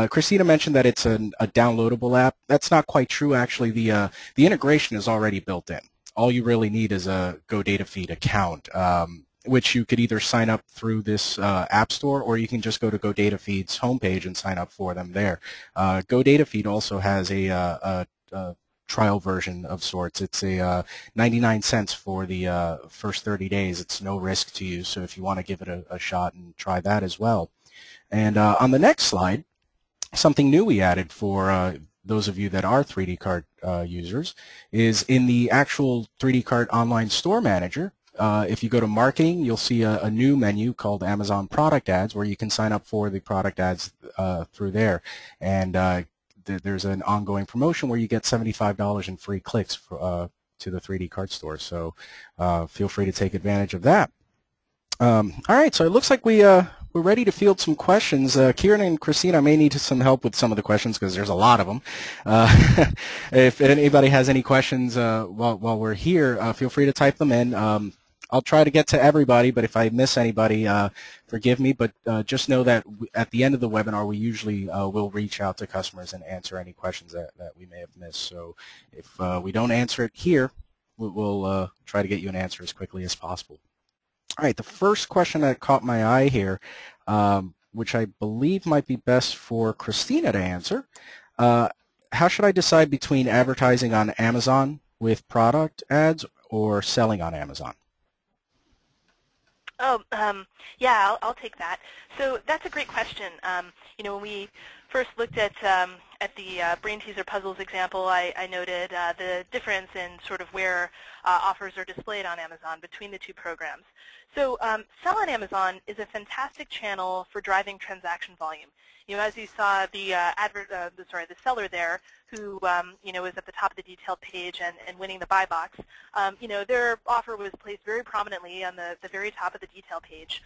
Christina mentioned that it's a downloadable app. That's not quite true, actually. The integration is already built in. All you really need is a GoData Feed account, which you could either sign up through this App Store, or you can just go to GoData Feed's homepage and sign up for them there. GoData Feed also has a trial version of sorts. It's a 99 cents for the first 30 days. It's no risk to you, so if you want to give it a shot and try that as well. And on the next slide, something new we added for those of you that are 3D Cart users is in the actual 3D Cart online store manager. If you go to marketing, you'll see a new menu called Amazon Product Ads, where you can sign up for the product ads through there. And there's an ongoing promotion where you get $75 in free clicks to the 3D Cart store. So feel free to take advantage of that. All right, so it looks like we're ready to field some questions. Kieran and Christina may need some help with some of the questions because there's a lot of them. If anybody has any questions while we're here, feel free to type them in. I'll try to get to everybody, but if I miss anybody, forgive me. But just know that at the end of the webinar, we usually will reach out to customers and answer any questions that we may have missed. So if we don't answer it here, we'll try to get you an answer as quickly as possible. All right, the first question that caught my eye here, which I believe might be best for Christina to answer. How should I decide between advertising on Amazon with product ads or selling on Amazon? Oh, yeah, I'll take that. So that's a great question. You know, when we first looked at the brain teaser puzzles example, I noted the difference in sort of where offers are displayed on Amazon between the two programs. So Sell on Amazon is a fantastic channel for driving transaction volume. You know, as you saw the the seller there, who you know, is at the top of the detailed page and winning the buy box. You know, their offer was placed very prominently on the very top of the detail page.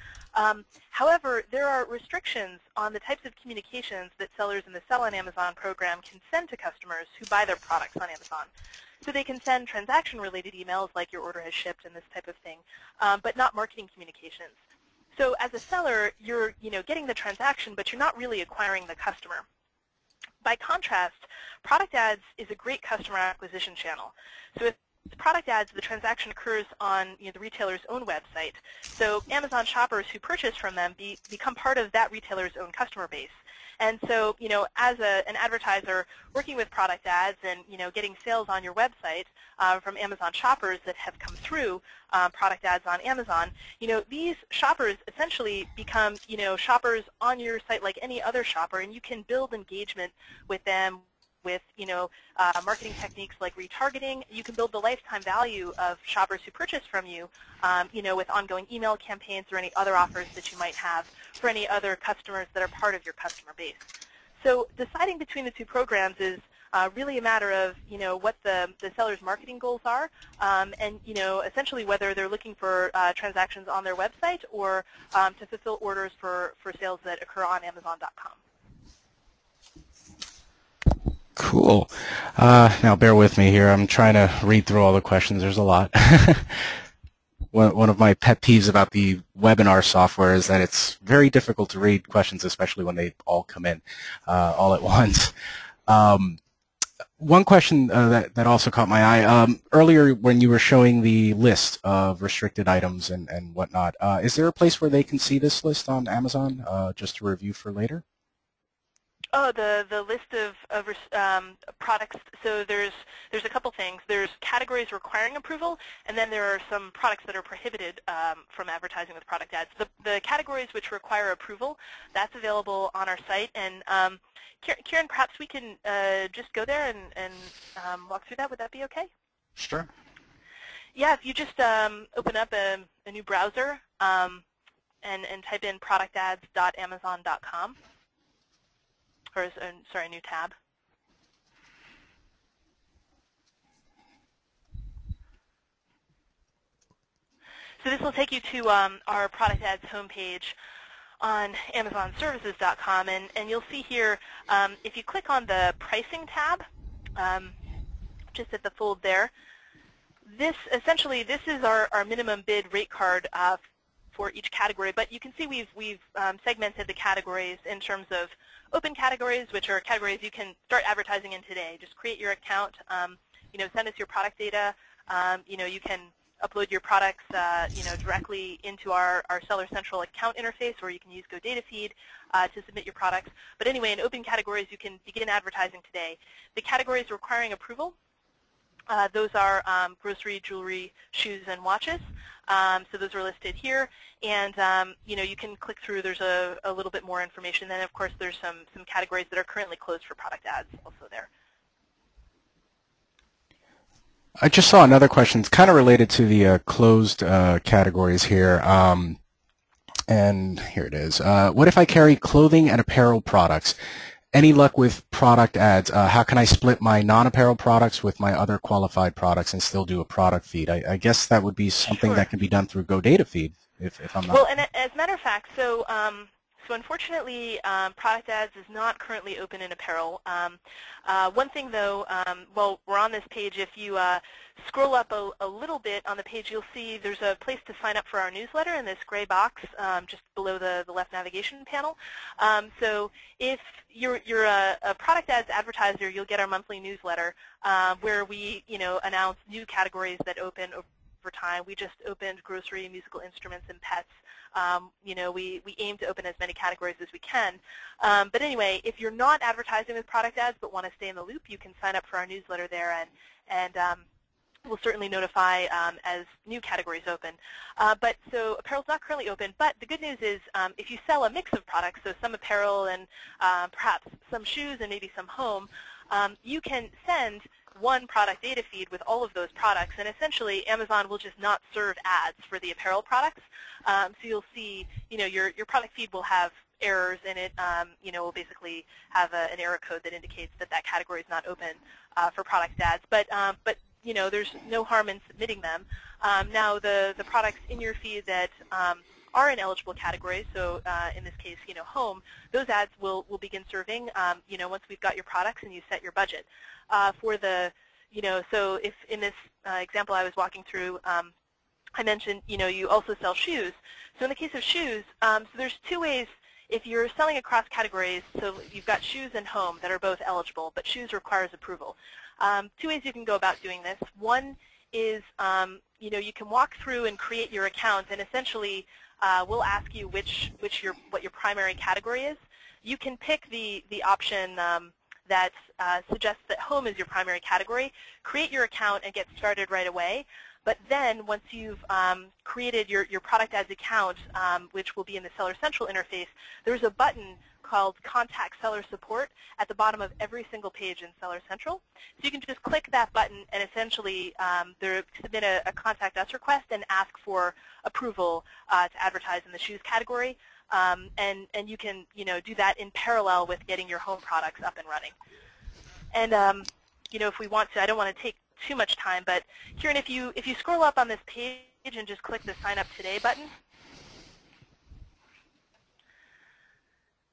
However, there are restrictions on the types of communications that sellers in the Sell on Amazon program can send to customers who buy their products on Amazon. So they can send transaction-related emails like your order has shipped and this type of thing, but not marketing communications. So as a seller, you're getting the transaction, but you're not really acquiring the customer. By contrast, product ads is a great customer acquisition channel. So with product ads, the transaction occurs on the retailer's own website. So Amazon shoppers who purchase from them become part of that retailer's own customer base. And so, as an advertiser working with product ads and, getting sales on your website from Amazon shoppers that have come through product ads on Amazon, these shoppers essentially become, shoppers on your site like any other shopper, and you can build engagement with them with, marketing techniques like retargeting. You can build the lifetime value of shoppers who purchase from you, with ongoing email campaigns or any other offers that you might have for any other customers that are part of your customer base. So deciding between the two programs is really a matter of, what the seller's marketing goals are, and, essentially whether they're looking for transactions on their website or to fulfill orders for sales that occur on Amazon.com. Cool. Now bear with me here. I'm trying to read through all the questions. There's a lot. One of my pet peeves about the webinar software is that it's very difficult to read questions, especially when they all come in all at once. One question that also caught my eye, earlier when you were showing the list of restricted items and whatnot, is there a place where they can see this list on Amazon just to review for later? Oh, the list of products. So there's a couple things. There's categories requiring approval, and then there are some products that are prohibited from advertising with product ads. The categories which require approval, that's available on our site. And Kieran, perhaps we can just go there and walk through that. Would that be okay? Sure. Yeah, if you just open up a new browser and type in productads.amazon.com. Or, sorry, a new tab. So this will take you to our product ads homepage on AmazonServices.com, and you'll see here, if you click on the pricing tab, just at the fold there, this is our minimum bid rate card for each category, but you can see we've segmented the categories in terms of open categories, which are categories you can start advertising in today. Just create your account, send us your product data. You can upload your products, directly into our Seller Central account interface, or you can use GoDataFeed to submit your products. But anyway, in open categories, you can begin advertising today. The categories requiring approval, those are grocery, jewelry, shoes, and watches. So those are listed here, and you can click through. There's a little bit more information. Then, of course, there's some categories that are currently closed for product ads also there. I just saw another question. It's kind of related to the closed categories here, and here it is. What if I carry clothing and apparel products? Any luck with product ads? How can I split my non-apparel products with my other qualified products and still do a product feed? I guess that would be something Sure. that can be done through GoDataFeed, if I'm not. Well, and as a matter of fact, so So unfortunately, product ads is not currently open in apparel. One thing though, while we're on this page, if you scroll up a little bit on the page, you'll see there's a place to sign up for our newsletter in this gray box just below the left navigation panel. So if you're a product ads advertiser, you'll get our monthly newsletter where we announce new categories that open over time. We just opened grocery, musical instruments, and pets. We aim to open as many categories as we can. But anyway, if you're not advertising with product ads but want to stay in the loop, you can sign up for our newsletter there, and we'll certainly notify as new categories open. So apparel's not currently open, but the good news is if you sell a mix of products, so some apparel and perhaps some shoes and maybe some home, you can send one product data feed with all of those products, and essentially Amazon will just not serve ads for the apparel products. So you'll see, your product feed will have errors in it. Will basically have an error code that indicates that category is not open for product ads. But there's no harm in submitting them. Now the products in your feed that are in eligible categories, so in this case, home, those ads will begin serving, once we've got your products and you set your budget. For the, so if in this example I was walking through, I mentioned, you also sell shoes. So in the case of shoes, so there's two ways. If you're selling across categories, so you've got shoes and home that are both eligible, but shoes requires approval. Two ways you can go about doing this. One is, you can walk through and create your account, and essentially we'll ask you what your primary category is. You can pick the option that suggests that home is your primary category, create your account and get started right away. But then once you've created your product ads account, which will be in the Seller Central interface, there's a button called Contact Seller Support at the bottom of every single page in Seller Central. So you can just click that button and essentially submit a Contact Us request and ask for approval to advertise in the shoes category. And you can do that in parallel with getting your home products up and running. And if we want to, I don't want to take too much time, but Kieran, if you scroll up on this page and just click the Sign Up Today button.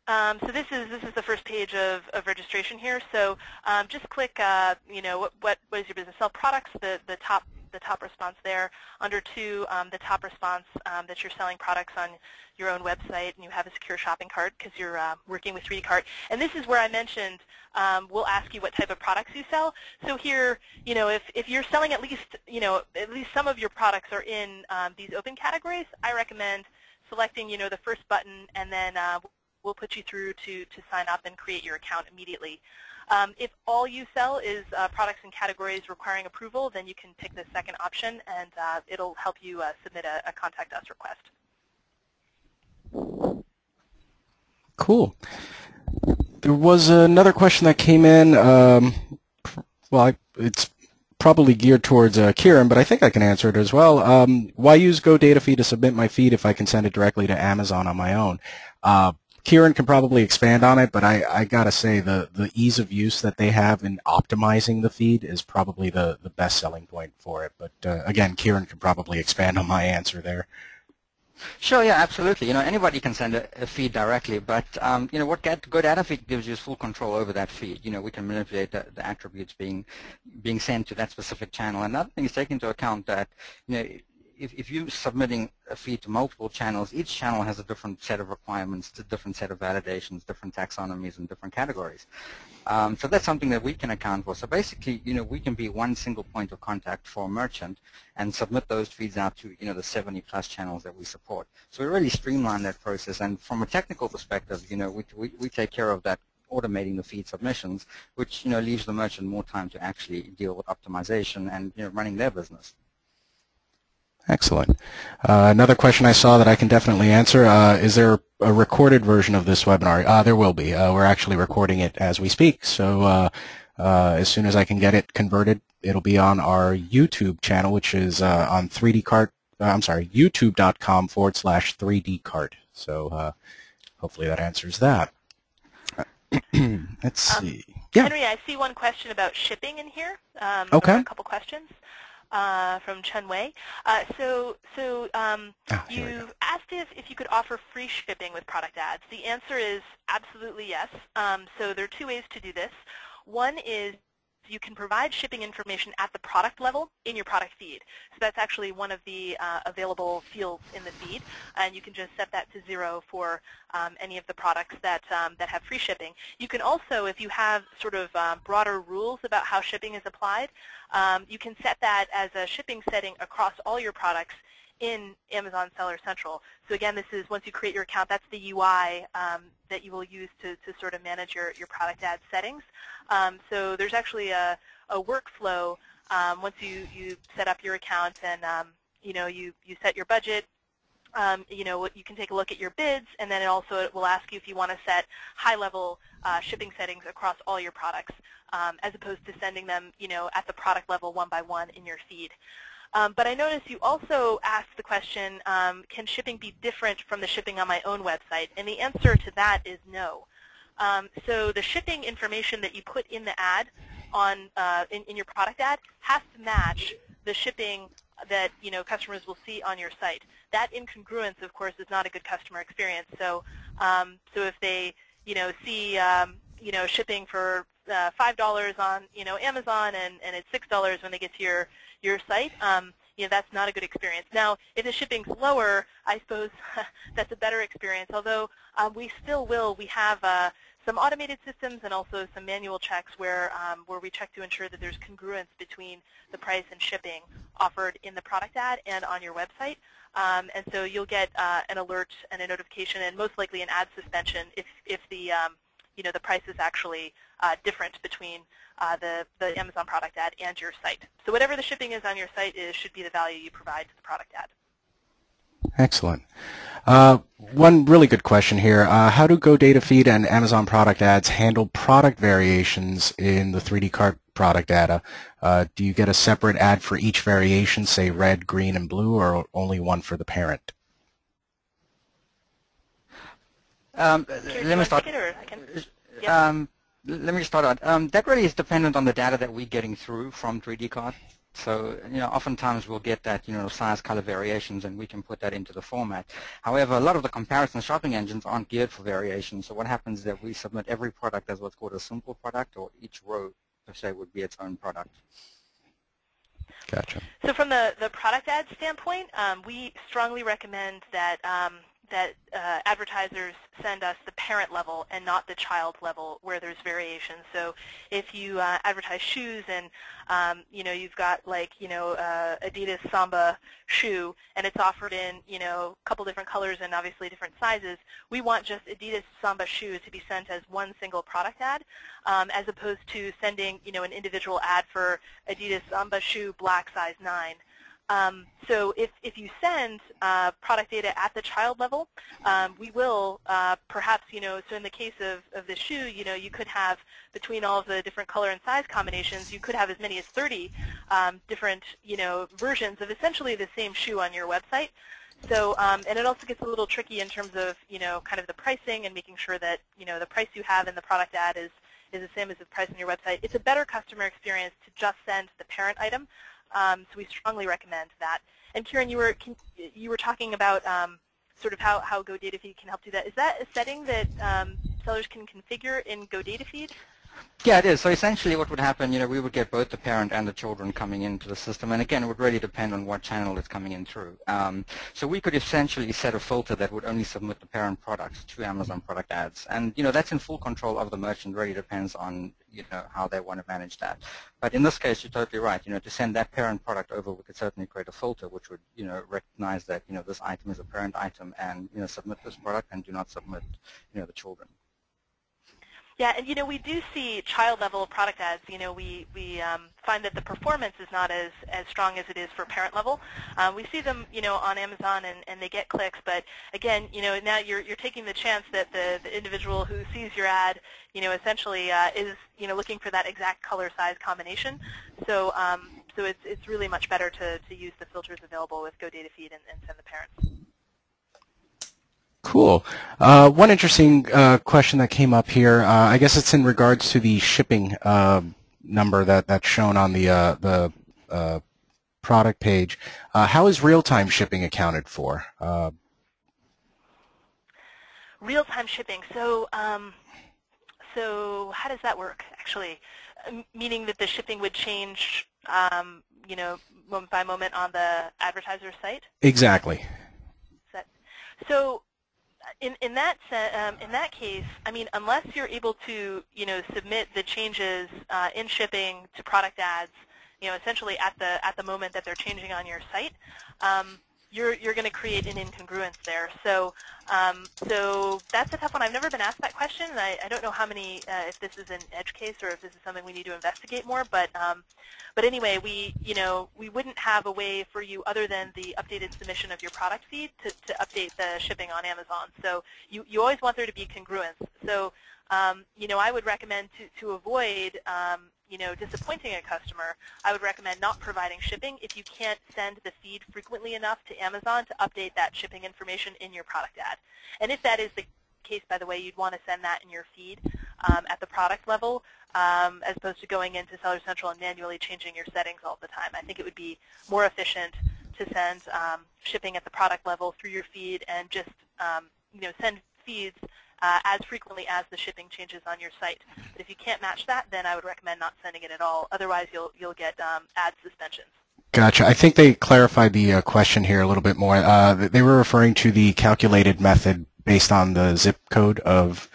So this is the first page of registration here. So just click, what is your business? Sell products, the top response there. Under 2, the top response that you're selling products on your own website and you have a secure shopping cart because you're working with 3D Cart. And this is where I mentioned we'll ask you what type of products you sell. So here, if you're selling at least some of your products are in these open categories, I recommend selecting the first button, and then we'll put you through to sign up and create your account immediately. If all you sell is products and categories requiring approval, then you can pick the second option, and it'll help you submit a Contact Us request. Cool. There was another question that came in. It's probably geared towards Kieran, but I think I can answer it as well. Why use GoDataFeed to submit my feed if I can send it directly to Amazon on my own? Kieran can probably expand on it, but I gotta say the ease of use that they have in optimizing the feed is probably the best selling point for it. But again, Kieran can probably expand on my answer there. Sure, yeah, absolutely. Anybody can send a feed directly, but what GoDataFeed gives you is full control over that feed. We can manipulate the attributes being sent to that specific channel. Another thing is take into account that if you're submitting a feed to multiple channels, each channel has a different set of requirements, a different set of validations, different taxonomies, and different categories. So that's something that we can account for. So basically, we can be one single point of contact for a merchant and submit those feeds out to, the 70+ channels that we support. So we really streamline that process. And from a technical perspective, we take care of that, automating the feed submissions, which, leaves the merchant more time to actually deal with optimization and, running their business. Excellent. Another question I saw that I can definitely answer, is there a recorded version of this webinar? There will be. We're actually recording it as we speak, so as soon as I can get it converted, it'll be on our YouTube channel, which is on 3dcart, youtube.com/3dcart. So hopefully that answers that. Let's see. Yeah. Henry, I see one question about shipping in here. Okay. A couple questions. from Chen Wei. You asked if you could offer free shipping with product ads. The answer is absolutely yes. So there are two ways to do this. One is you can provide shipping information at the product level in your product feed. So that's actually one of the available fields in the feed, and you can just set that to 0 for any of the products that have free shipping. You can also, if you have sort of broader rules about how shipping is applied, you can set that as a shipping setting across all your products in Amazon Seller Central. So again, this is once you create your account, that's the UI that you will use to sort of manage your product ad settings. So there's actually a workflow once you set up your account and you set your budget. You can take a look at your bids, and then it will ask you if you want to set high-level shipping settings across all your products, as opposed to sending them at the product level one by one in your feed. But I noticed you also asked the question, can shipping be different from the shipping on my own website? And the answer to that is no. So the shipping information that you put in the ad in your product ad has to match the shipping that customers will see on your site. That incongruence, of course, is not a good customer experience. So if they see shipping for $5 on Amazon and it's $6 when they get to your site, that's not a good experience. Now, if the shipping's lower, I suppose that's a better experience, although we have some automated systems and also some manual checks where we check to ensure that there's congruence between the price and shipping offered in the product ad and on your website. And so you'll get an alert and a notification and most likely an ad suspension if the price is actually different between the Amazon product ad and your site. So whatever the shipping is on your site should be the value you provide to the product ad. Excellent. One really good question here. How do GoDataFeed and Amazon product ads handle product variations in the 3D cart product data? Do you get a separate ad for each variation, say red, green, and blue, or only one for the parent? Let me start. Let me start out. That really is dependent on the data that we're getting through from 3D cart. So, oftentimes we'll get that, size, color variations, and we can put that into the format. However, a lot of the comparison shopping engines aren't geared for variation. So what happens is that we submit every product as what's called a simple product, or each row, per se, would be its own product. Gotcha. So from the product ad standpoint, we strongly recommend that advertisers send us the parent level and not the child level where there's variation. So if you advertise shoes and you've got Adidas Samba shoe and it's offered in a couple different colors and obviously different sizes, we want just Adidas Samba shoe to be sent as one single product ad, as opposed to sending an individual ad for Adidas Samba shoe black size 9. So if you send product data at the child level, we will perhaps, so in the case of the shoe, you could have between all of the different color and size combinations, you could have as many as 30 different, versions of essentially the same shoe on your website. So, and it also gets a little tricky in terms of, kind of the pricing and making sure that, the price you have in the product ad is the same as the price on your website. It's a better customer experience to just send the parent item. So we strongly recommend that. And Kieran, you were talking about sort of how GoDataFeed can help do that. Is that a setting that sellers can configure in GoDataFeed? Yeah, it is. So essentially what would happen, we would get both the parent and the children coming into the system. And again, it would really depend on what channel it's coming in through. So we could essentially set a filter that would only submit the parent products to Amazon product ads. And, that's in full control of the merchant. Really depends on, how they want to manage that. But in this case, you're totally right. To send that parent product over, we could certainly create a filter which would, recognize that, this item is a parent item and, submit this product and do not submit, the children. Yeah, and we do see child-level product ads. We find that the performance is not as strong as it is for parent-level. We see them, on Amazon, and they get clicks. But again, now you're taking the chance that the individual who sees your ad, essentially is, looking for that exact color-size combination. So, so it's really much better to use the filters available with GoDataFeed and send the parents. Cool. One interesting question that came up here, I guess it's in regards to the shipping number that's shown on the product page. How is real-time shipping accounted for? Real-time shipping. So how does that work, actually? Meaning that the shipping would change, you know, moment by moment on the advertiser's site? Exactly. So in that case, I mean, unless you're able to, you know, submit the changes in shipping to product ads, you know, essentially at the moment that they're changing on your site, you're going to create an incongruence there. So so that's a tough one. I've never been asked that question, and I don't know how many, if this is an edge case or if this is something we need to investigate more. But anyway, we wouldn't have a way for you other than the updated submission of your product feed to update the shipping on Amazon. So you always want there to be congruence. So you know, I would recommend to avoid you know, disappointing a customer, I would recommend not providing shipping if you can't send the feed frequently enough to Amazon to update that shipping information in your product ad. And if that is the case, by the way, you'd want to send that in your feed at the product level as opposed to going into Seller Central and manually changing your settings all the time. I think it would be more efficient to send shipping at the product level through your feed and just you know, send feeds as frequently as the shipping changes on your site. But if you can't match that, then I would recommend not sending it at all. Otherwise, you'll get ad suspensions. Gotcha. I think they clarified the question here a little bit more. They were referring to the calculated method based on the zip code of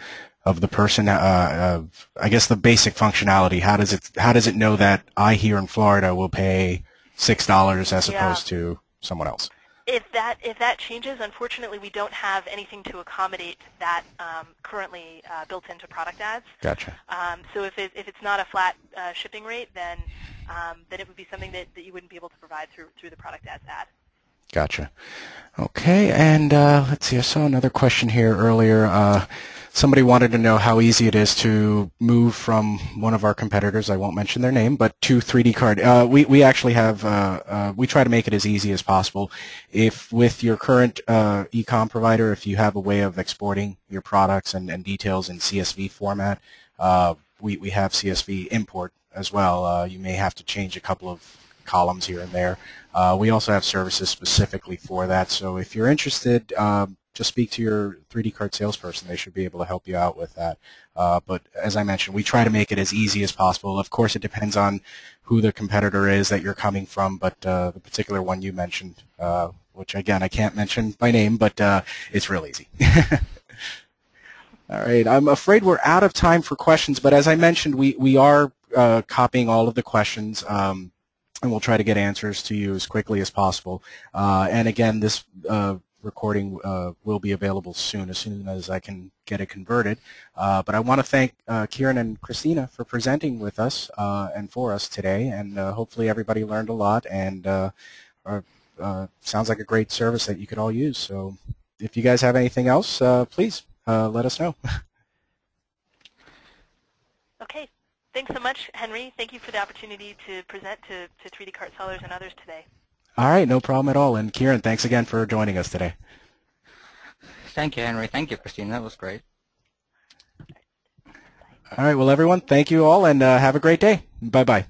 the person. I guess the basic functionality. How does it know that I here in Florida will pay $6 as opposed to someone else? If that changes, unfortunately, we don't have anything to accommodate that currently built into product ads. Gotcha. So if it's not a flat shipping rate, then it would be something that you wouldn't be able to provide through the product ads ad. Gotcha. Okay, and let's see. I saw another question here earlier. Somebody wanted to know how easy it is to move from one of our competitors, I won't mention their name, but to 3D Cart. We actually have, we try to make it as easy as possible. If with your current e-com provider, if you have a way of exporting your products and details in CSV format, we have CSV import as well. You may have to change a couple of columns here and there. We also have services specifically for that, so if you're interested, just speak to your 3D Cart salesperson. They should be able to help you out with that. But as I mentioned, we try to make it as easy as possible. Of course, it depends on who the competitor is that you're coming from, but the particular one you mentioned, which again, I can't mention by name, but it's real easy. All right, I'm afraid we're out of time for questions, but as I mentioned, we are copying all of the questions, and we'll try to get answers to you as quickly as possible. And again, this recording will be available soon as I can get it converted. But I want to thank Kieran and Christina for presenting with us and for us today, and hopefully everybody learned a lot, and sounds like a great service that you could all use. So if you guys have anything else, please let us know. Okay. Thanks so much, Henry. Thank you for the opportunity to present to 3D Cart sellers and others today. All right, no problem at all. And Kieran, thanks again for joining us today. Thank you, Henry. Thank you, Christine. That was great. All right, well, everyone, thank you all, and have a great day. Bye-bye.